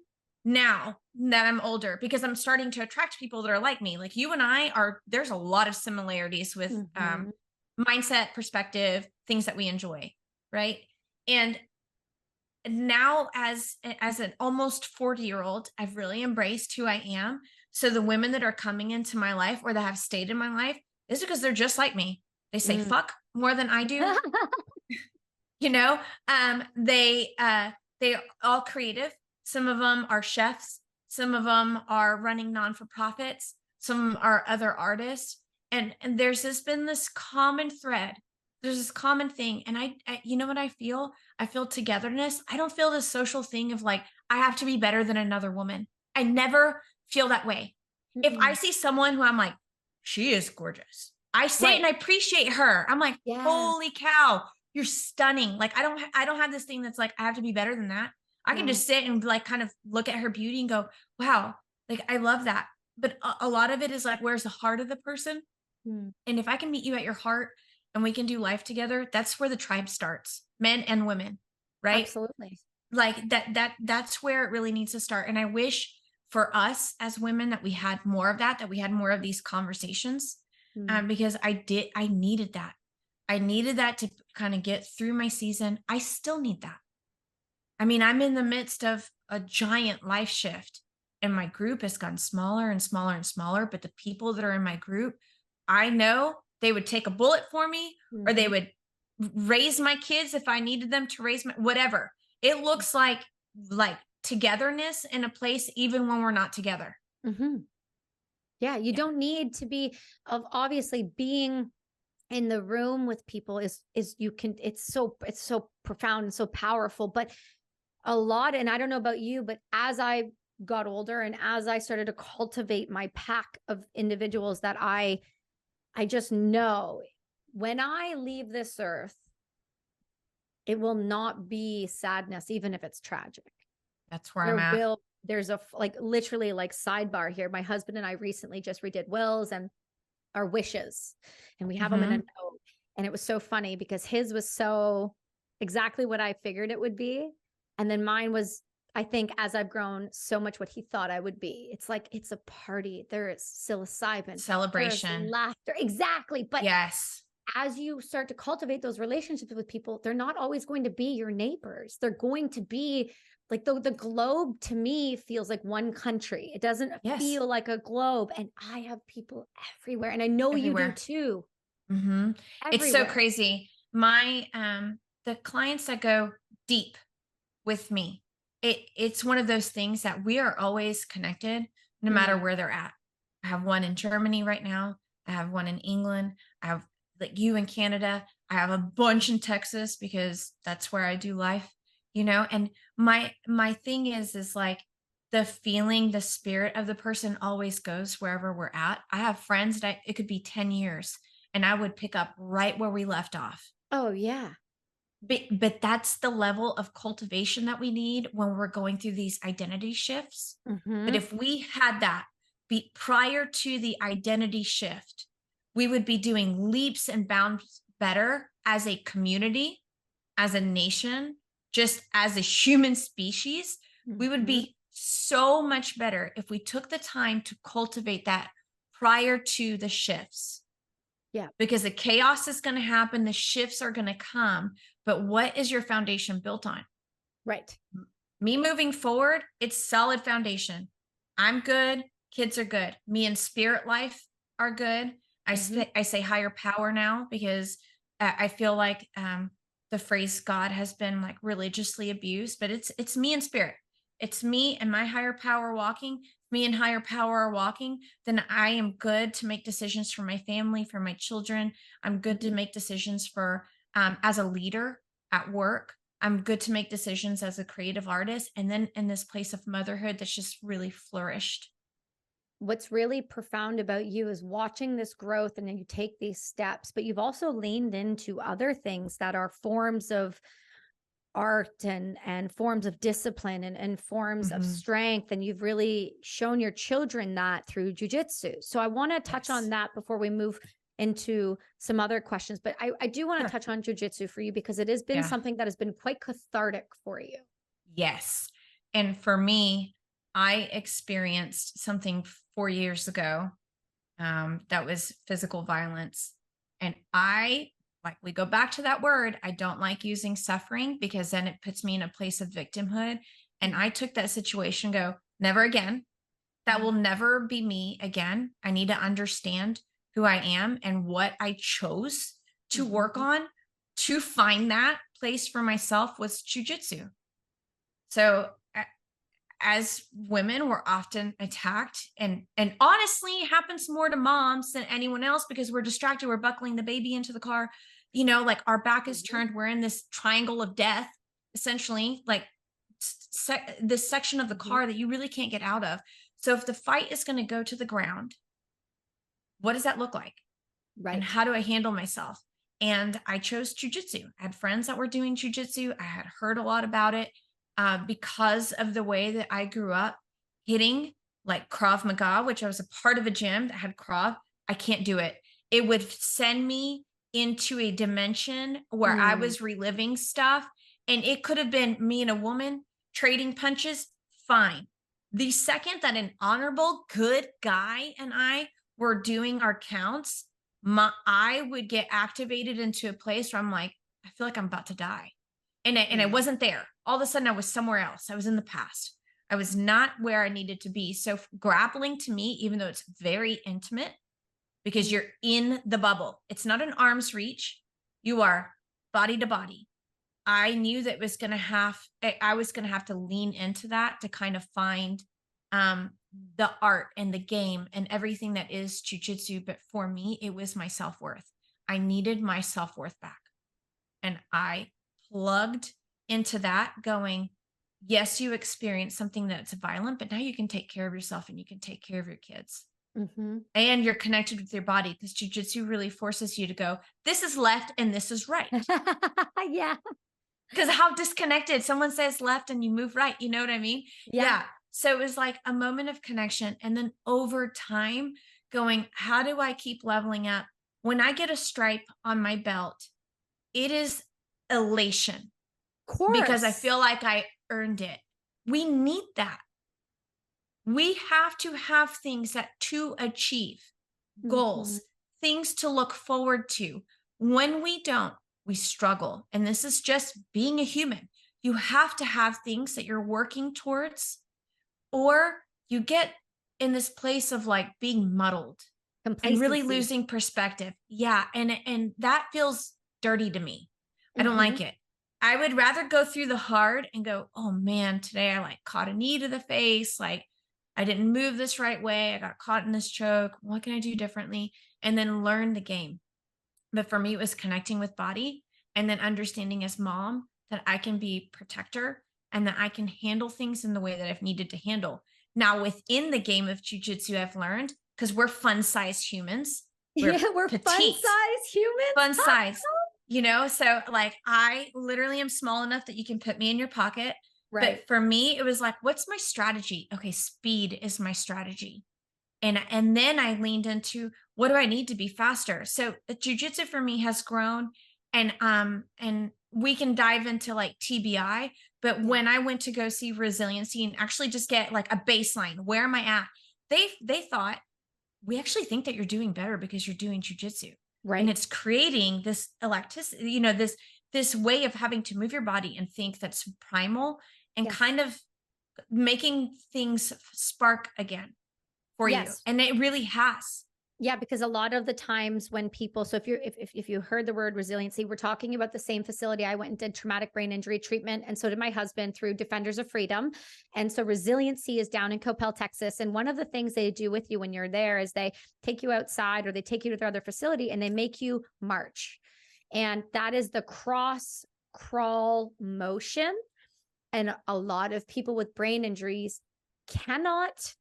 now that I'm older, because I'm starting to attract people that are like me. Like you and there's a lot of similarities with mindset, perspective, things that we enjoy. Right. And now as an almost 40-year-old, I've really embraced who I am. So the women that are coming into my life or that have stayed in my life is because they're just like me. They say fuck more than I do. You know, they all creative. Some of them are chefs. Some of them are running non-for-profits. Some are other artists. And there's been this common thread. There's this common thing. And I you know what I feel? I feel togetherness. I don't feel this social thing of like, I have to be better than another woman. I never feel that way. If I see someone who I'm like, she is gorgeous, I say it and I appreciate her. I'm like, holy cow, you're stunning. Like, I don't have this thing that's like, I have to be better than that. I can just sit and like kind of look at her beauty and go, wow, like I love that. But a lot of it is like, where's the heart of the person? And if I can meet you at your heart and we can do life together, that's where the tribe starts, men and women, right? Absolutely. Like that's where it really needs to start. And I wish for us as women that we had more of that we had more of these conversations, because I needed that. I needed that to kind of get through my season. I still need that. I mean, I'm in the midst of a giant life shift, and my group has gotten smaller and smaller and smaller, but the people that are in my group, I know they would take a bullet for me, or they would raise my kids if I needed them to raise whatever. It looks like togetherness in a place, even when we're not together. Yeah. You don't need to be obviously being in the room with people is you can, it's so profound and so powerful. But a lot, and I don't know about you, but as I got older and as I started to cultivate my pack of individuals that I just know when I leave this earth, it will not be sadness, even if it's tragic. That's where I'm at. There's a, like, literally, like, sidebar here. My husband and I recently just redid wills and our wishes, and we have them in a note. And it was so funny because his was so exactly what I figured it would be. And then mine was, I think, as I've grown, so much what he thought I would be. It's like, it's a party. There is psilocybin, Celebration, laughter. Exactly. But yes, as you start to cultivate those relationships with people, they're not always going to be your neighbors. They're going to be like the globe, to me, feels like one country. It doesn't feel like a globe. And I have people everywhere. And I know everywhere. you do too. It's so crazy. My, the clients that go deep with me, it's one of those things that we are always connected no matter where they're at. I have one in Germany right now. I have one in England. I have like you in Canada. I have a bunch in Texas because that's where I do life, you know? And my thing is like the feeling, the spirit of the person always goes wherever we're at. I have friends that it could be 10 years and I would pick up right where we left off. Oh yeah. But that's the level of cultivation that we need when we're going through these identity shifts. But if we had that be prior to the identity shift, we would be doing leaps and bounds better as a community, as a nation, just as a human species. We would be so much better if we took the time to cultivate that prior to the shifts. Yeah. Because the chaos is going to happen, the shifts are going to come, but what is your foundation built on? Right. Me moving forward, it's solid foundation. I'm good. Kids are good. Me and spirit life are good. I say higher power now because I feel like the phrase God has been like religiously abused, but it's me and spirit. It's me and my higher power walking. Me and higher power are walking, then I am good to make decisions for my family, for my children. I'm good to make decisions for as a leader at work. I'm good to make decisions as a creative artist. And then in this place of motherhood that's just really flourished. What's really profound about you is watching this growth, and then you take these steps, but you've also leaned into other things that are forms of art and forms of discipline and forms of strength. And you've really shown your children that through jujitsu. So I want to touch on that before we move into some other questions. But I do want to touch on jujitsu for you because it has been something that has been quite cathartic for you. Yes. And for me, I experienced something 4 years ago that was physical violence. And we go back to that word. I don't like using suffering because then it puts me in a place of victimhood. And I took that situation, go, never again. That will never be me again. I need to understand who I am and what I chose to work on to find that place for myself was jujitsu. So as women, we're often attacked and honestly it happens more to moms than anyone else because we're distracted. We're buckling the baby into the car, you know, like our back is turned. We're in this triangle of death, essentially, like this section of the car that you really can't get out of. So if the fight is going to go to the ground, what does that look like? Right. And how do I handle myself? And I chose jujitsu. I had friends that were doing jujitsu. I had heard a lot about it. Because of the way that I grew up hitting like Krav Maga, which I was a part of a gym that had Krav, I can't do it. It would send me into a dimension where I was reliving stuff. And it could have been me and a woman trading punches, fine. The second that an honorable, good guy and I were doing our counts, I would get activated into a place where I'm like, I feel like I'm about to die. And I wasn't there. All of a sudden I was somewhere else. I was in the past. I was not where I needed to be. So grappling to me, even though it's very intimate, because you're in the bubble, it's not an arm's reach. You are body to body. I knew that I was going to have to lean into that to kind of find the art and the game and everything that is jujitsu. But for me, it was my self-worth. I needed my self-worth back. And I plugged into that going, yes, you experienced something that's violent, but now you can take care of yourself and you can take care of your kids. Mm-hmm. And you're connected with your body, because jujitsu really forces you to go, this is left and this is right. Yeah. Because how disconnected, someone says left and you move right. You know what I mean? Yeah. So it was like a moment of connection. And then over time going, how do I keep leveling up? When I get a stripe on my belt, it is elation Of course. because I feel like I earned it. We need that. We have to have things that to achieve, goals, things to look forward to. When we don't, we struggle. And this is just being a human. You have to have things that you're working towards, or you get in this place of like being muddled and really losing perspective. Yeah. And that feels dirty to me. I don't like it. I would rather go through the hard and go, oh man, today I like caught a knee to the face. Like I didn't move this right way. I got caught in this choke. What can I do differently? And then learn the game. But for me, it was connecting with body and then understanding as mom that I can be protector and that I can handle things in the way that I've needed to handle. Now, within the game of jujitsu, I've learned, because we're fun-sized humans. We're fun-sized humans. Fun size, you know? So like, I literally am small enough that you can put me in your pocket. Right. But for me, it was like, what's my strategy? Okay, speed is my strategy. And then I leaned into, what do I need to be faster? So jujitsu for me has grown, and we can dive into like TBI. But when I went to go see resiliency and actually just get like a baseline, where am I at? They thought, we actually think that you're doing better because you're doing jujitsu. Right. And it's creating this elasticity, you know, this way of having to move your body and think that's primal and kind of making things spark again for you. And it really has. Yeah, because a lot of the times when people, so if you heard the word resiliency, we're talking about the same facility. I went and did traumatic brain injury treatment, and so did my husband through Defenders of Freedom. And so resiliency is down in Coppell, Texas. And one of the things they do with you when you're there is they take you outside or they take you to their other facility and they make you march. And that is the cross crawl motion. And a lot of people with brain injuries cannot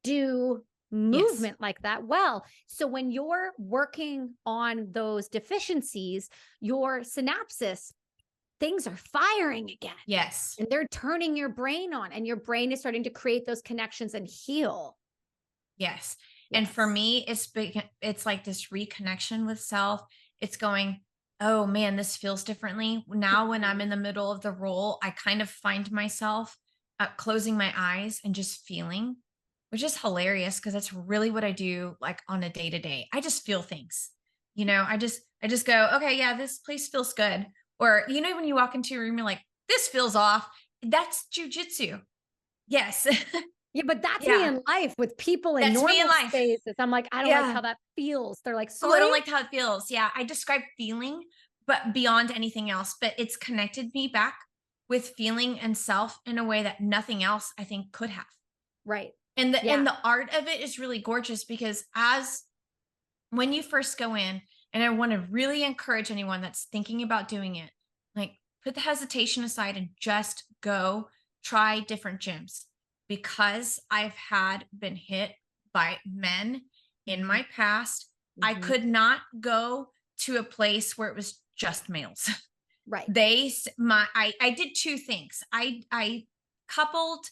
do movement like that well. So when you're working on those deficiencies, your synapses, things are firing again. Yes. And they're turning your brain on, and your brain is starting to create those connections and heal. Yes. And for me, it's like this reconnection with self. It's going, oh man, this feels differently. Now, when I'm in the middle of the role, I kind of find myself closing my eyes and just feeling, which is hilarious because that's really what I do like on a day-to-day. I just feel things, you know, I just go, okay, yeah, this place feels good. Or, you know, when you walk into a room, you're like, this feels off. That's jujitsu. Yes. Yeah, but that's me in life with people in normal spaces. I'm like, I don't like how that feels. They're like, sorry. Oh, I don't like how it feels. Yeah. I describe feeling, but beyond anything else, but it's connected me back with feeling and self in a way that nothing else I think could have. Right. And the art of it is really gorgeous, because when you first go in, and I want to really encourage anyone that's thinking about doing it, like put the hesitation aside and just go try different gyms, because I've been hit by men in my past. I could not go to a place where it was just males. Right. I did two things. I coupled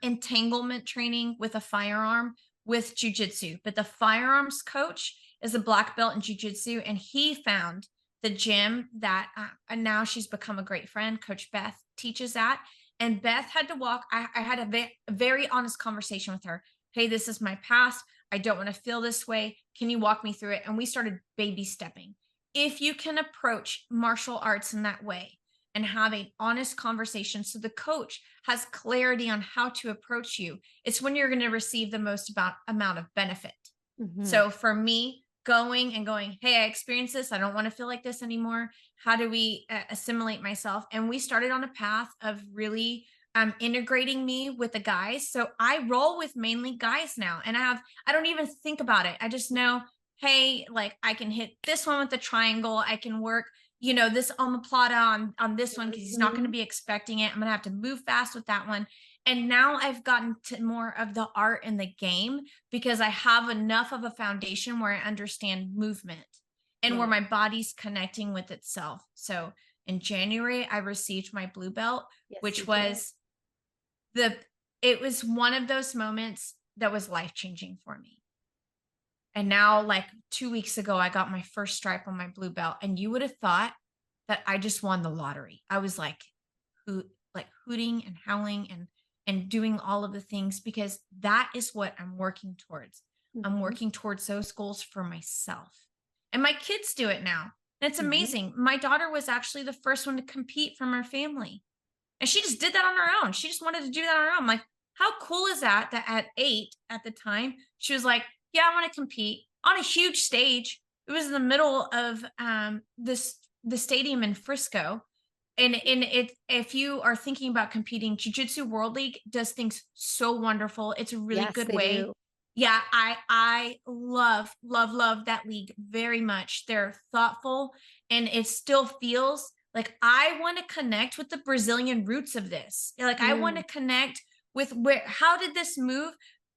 entanglement training with a firearm with jujitsu, but the firearms coach is a black belt in jujitsu, and he found the gym that and now she's become a great friend. Coach Beth teaches at, and Beth had to walk. I had a very honest conversation with her. Hey, this is my past. I don't want to feel this way. Can you walk me through it? And we started baby stepping. If you can approach martial arts in that way and have an honest conversation, so the coach has clarity on how to approach you, it's when you're going to receive the most amount of benefit. So for me, going, hey, I experienced this. I don't want to feel like this anymore. How do we assimilate myself? And we started on a path of really integrating me with the guys. So I roll with mainly guys now. And I don't even think about it. I just know, hey, like I can hit this one with the triangle. I can work, this omoplata on this one because he's not going to be expecting it. I'm going to have to move fast with that one. And now I've gotten to more of the art in the game because I have enough of a foundation where I understand movement and where my body's connecting with itself. So in January, I received my blue belt, which was it was one of those moments that was life-changing for me. And now, like 2 weeks ago, I got my first stripe on my blue belt, and you would have thought that I just won the lottery. I was like hooting and howling and doing all of the things because that is what I'm working towards. I'm working towards those goals for myself. And my kids do it now. And it's amazing. My daughter was actually the first one to compete from her family. And she just did that on her own. She just wanted to do that on her own. I'm like, how cool is that? That at 8 at the time, she was like, yeah, I want to compete on a huge stage. It was in the middle of the stadium in Frisco. And if you are thinking about competing, Jiu-Jitsu World League does things so wonderful. It's a really good way. Do. Yeah, I love that league very much. They're thoughtful, and it still feels like I want to connect with the Brazilian roots of this. Like I want to connect with how did this move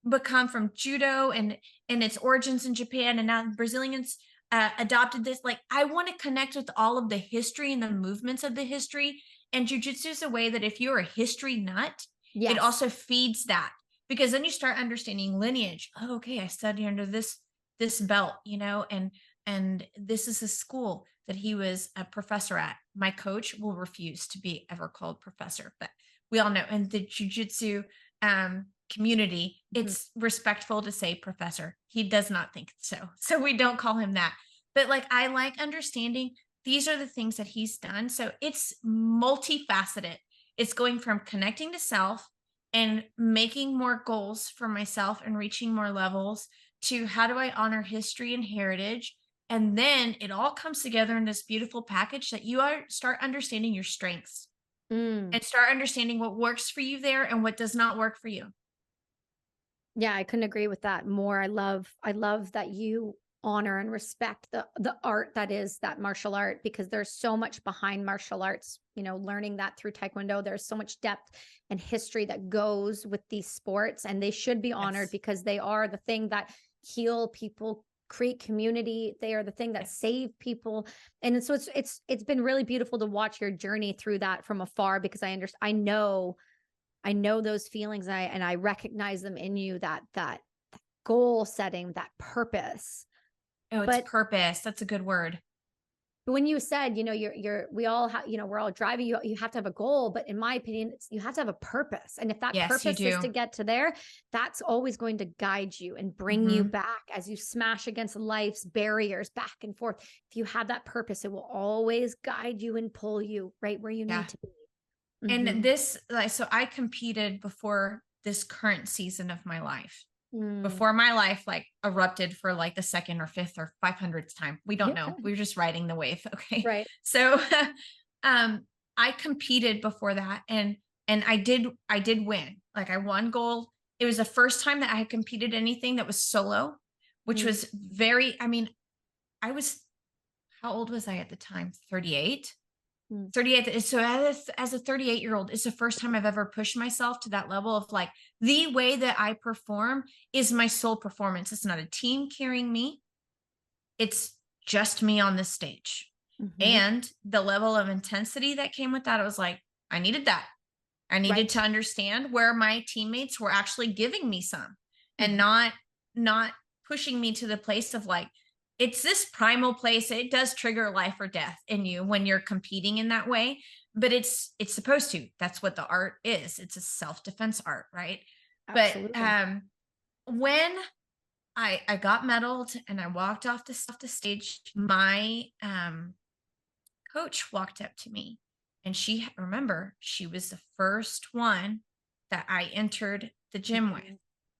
become from judo and its origins in Japan, and now Brazilians adopted this. Like I want to connect with all of the history and the movements of the history. And jiu-jitsu is a way that if you're a history nut, it also feeds that, because then you start understanding lineage. Oh, okay, I studied under this belt, and this is a school that he was a professor at. My coach will refuse to be ever called professor, but we all know in the jiu-jitsu community, it's respectful to say professor. He does not think so. So we don't call him that. But like, I like understanding these are the things that he's done. So it's multifaceted. It's going from connecting to self and making more goals for myself and reaching more levels to how do I honor history and heritage? And then it all comes together in this beautiful package that you start understanding your strengths and start understanding what works for you there and what does not work for you. Yeah, I couldn't agree with that more. I love that you honor and respect the art that is that martial art, because there's so much behind martial arts, learning that through Taekwondo. There's so much depth and history that goes with these sports, and they should be honored because they are the thing that heal people, create community. They are the thing that save people. And so it's been really beautiful to watch your journey through that from afar, because I know those feelings, and I recognize them in you, that goal setting, that purpose. Oh, it's purpose. That's a good word. When you said, we all have, we're all driving, you have to have a goal, but in my opinion, you have to have a purpose. And if that purpose is to get to there, that's always going to guide you and bring you back as you smash against life's barriers back and forth. If you have that purpose, it will always guide you and pull you right where you need to be. And this, so I competed before this current season of my life. Before my life erupted for the second or fifth or 500th time. We don't know. We were just riding the wave. Okay. Right. So I competed before that, and I did win. I won gold. It was the first time that I had competed anything that was solo, which was I was, how old was I at the time? 38. 38. So as a 38-year-old, it's the first time I've ever pushed myself to that level of the way that I perform is my sole performance. It's not a team carrying me. It's just me on the stage. And the level of intensity that came with that, I was like, I needed that. I needed to understand where my teammates were actually giving me some and not pushing me to the place of it's this primal place. It does trigger life or death in you when you're competing in that way, but it's supposed to. That's what the art is. It's a self-defense art, right? Absolutely. But when I got medaled and I walked off the stage, my coach walked up to me, and she was the first one that I entered the gym with.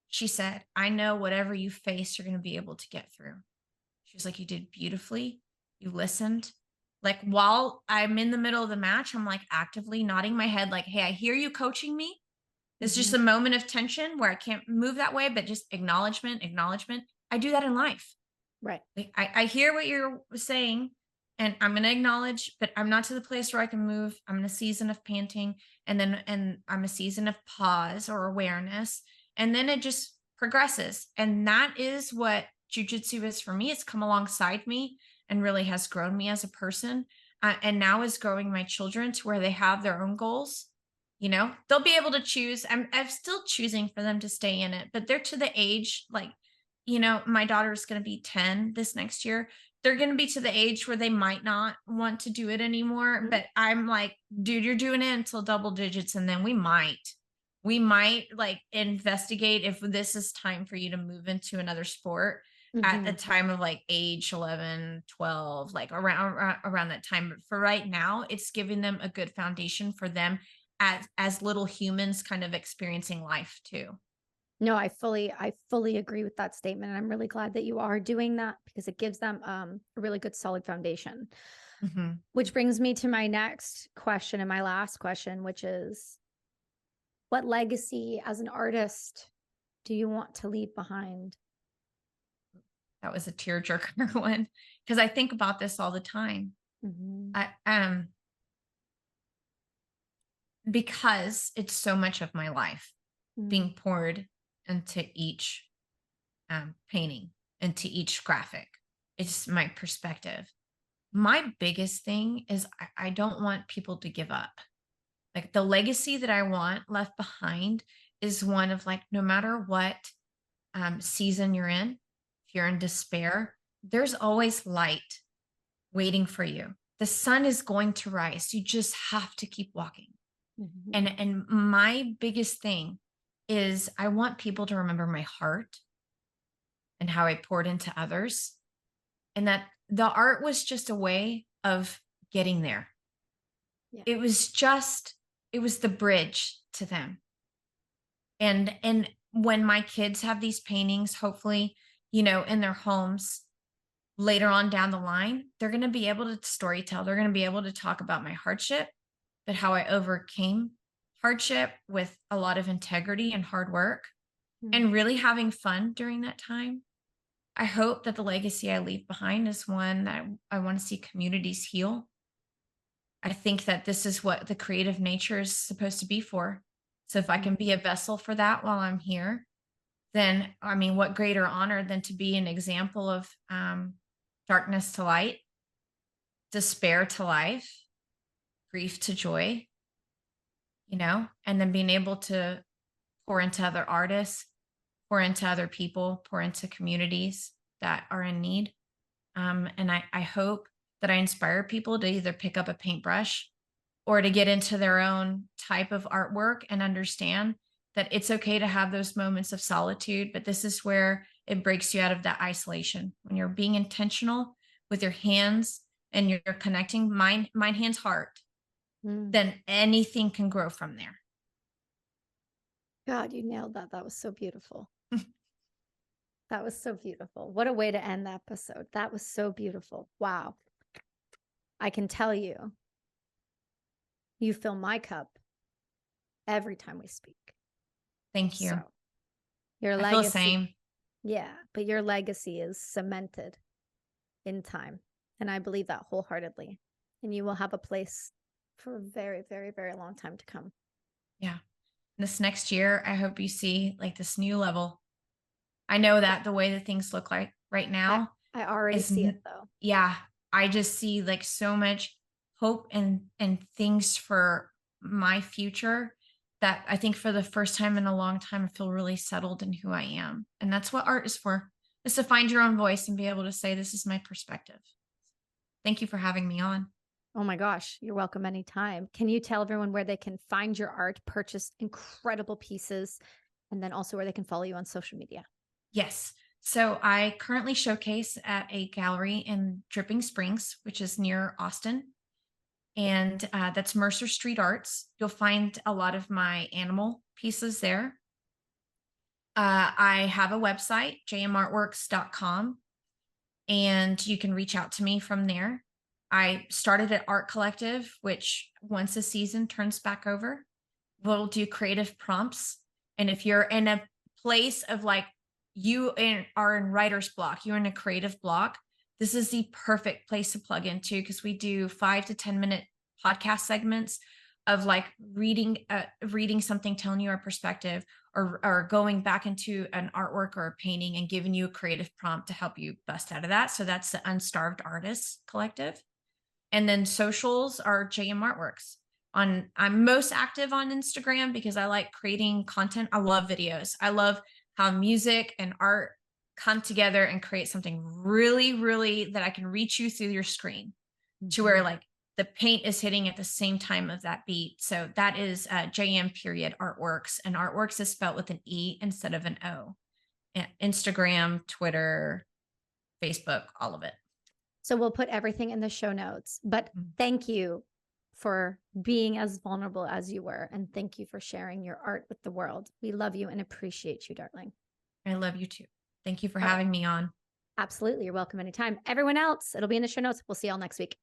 She said, I know whatever you face, you're going to be able to get through. She was like, you did beautifully. You listened. While I'm in the middle of the match, I'm actively nodding my head hey, I hear you coaching me. It's just a moment of tension where I can't move that way, but just acknowledgement. I do that in life. Right. Like, I hear what you're saying, and I'm going to acknowledge, but I'm not to the place where I can move. I'm in a season of panting, and I'm a season of pause or awareness. And then it just progresses. And that is what jujitsu is for me. It's come alongside me and really has grown me as a person. And now is growing my children to where they have their own goals. They'll be able to choose. I'm still choosing for them to stay in it, but they're to the age, like, my daughter is going to be 10 this next year. They're going to be to the age where they might not want to do it anymore. Mhm. But I'm like, dude, you're doing it until double digits. And then we might like investigate if this is time for you to move into another sport at the Mhm. time of like age 11, 12, like around that time. But for right now, it's giving them a good foundation for them as little humans kind of experiencing life too. No, I fully agree with that statement. And I'm really glad that you are doing that because it gives them a really good solid foundation. Mhm. Which brings me to my next question and my last question, which is what legacy as an artist do you want to leave behind? That was a tearjerker one because I think about this all the time. Mhm. I because it's so much of my life Mm. being poured into each painting, into each graphic. It's my perspective. My biggest thing is I don't want people to give up. Like the legacy that I want left behind is one of like, no matter what season you're in, if you're in despair, there's always light waiting for you. The sun is going to rise. You just have to keep walking. Mhm. And my biggest thing is I want people to remember my heart and how I poured into others, and that the art was just a way of getting there. Yeah. It was the bridge to them. And when my kids have these paintings, hopefully, in their homes later on down the line, they're going to be able to story tell. They're going to be able to talk about my hardship, but how I overcame hardship with a lot of integrity and hard work Mm. and really having fun during that time. I hope that the legacy I leave behind is one that I want to see communities heal. I think that this is what the creative nature is supposed to be for. So if I Mm. can be a vessel for that while I'm here, then I mean, what greater honor than to be an example of darkness to light, despair to life, grief to joy, and then being able to pour into other artists, pour into other people, pour into communities that are in need. And I hope that I inspire people to either pick up a paintbrush or to get into their own type of artwork and understand that it's okay to have those moments of solitude, but this is where it breaks you out of that isolation. When you're being intentional with your hands and you're connecting mind, hands, heart, Mm. then anything can grow from there. God, you nailed that. That was so beautiful. That was so beautiful. What a way to end the episode. That was so beautiful. Wow. I can tell you, you fill my cup every time we speak. Thank you. So your I feel the legacy, same. yeah, but your legacy is cemented in time. And I believe that wholeheartedly. And you will have a place for a very, very, very long time to come. Yeah. This next year, I hope you see like this new level. I know that the way that things look like right I, now I already is, see it though. yeah, I just see like so much hope and things for my future that I think for the first time in a long time, I feel really settled in who I am. And that's what art is for, is to find your own voice and be able to say, this is my perspective. Thank you for having me on. Oh my gosh, you're welcome anytime. Can you tell everyone where they can find your art, purchase incredible pieces, and then also where they can follow you on social media? Yes. So I currently showcase at a gallery in Dripping Springs, which is near Austin. And that's Mercer Street Arts. You'll find a lot of my animal pieces there. I have a website, jmartworks.com, and you can reach out to me from there. I started at Art Collective, which once a season turns back over, we'll do creative prompts. And if you're in a place of like, are in writer's block, you're in a creative block, this is the perfect place to plug into, because we do 5 to 10 minute podcast segments of like reading something, telling you our perspective, or going back into an artwork or a painting and giving you a creative prompt to help you bust out of that. So that's the Unstarved Artists Collective. And then socials are JM Artworks. I'm most active on Instagram because I like creating content. I love videos. I love how music and art come together and create something really, really that I can reach you through your screen, to where like the paint is hitting at the same time of that beat. So that is JM period Artworks, and Artworks is spelled with an E instead of an O. Instagram, Twitter, Facebook, all of it. So we'll put everything in the show notes, but thank you for being as vulnerable as you were. And thank you for sharing your art with the world. We love you and appreciate you, darling. I love you too. Thank you for having me on. Absolutely. You're welcome anytime. Everyone else, it'll be in the show notes. We'll see y'all next week.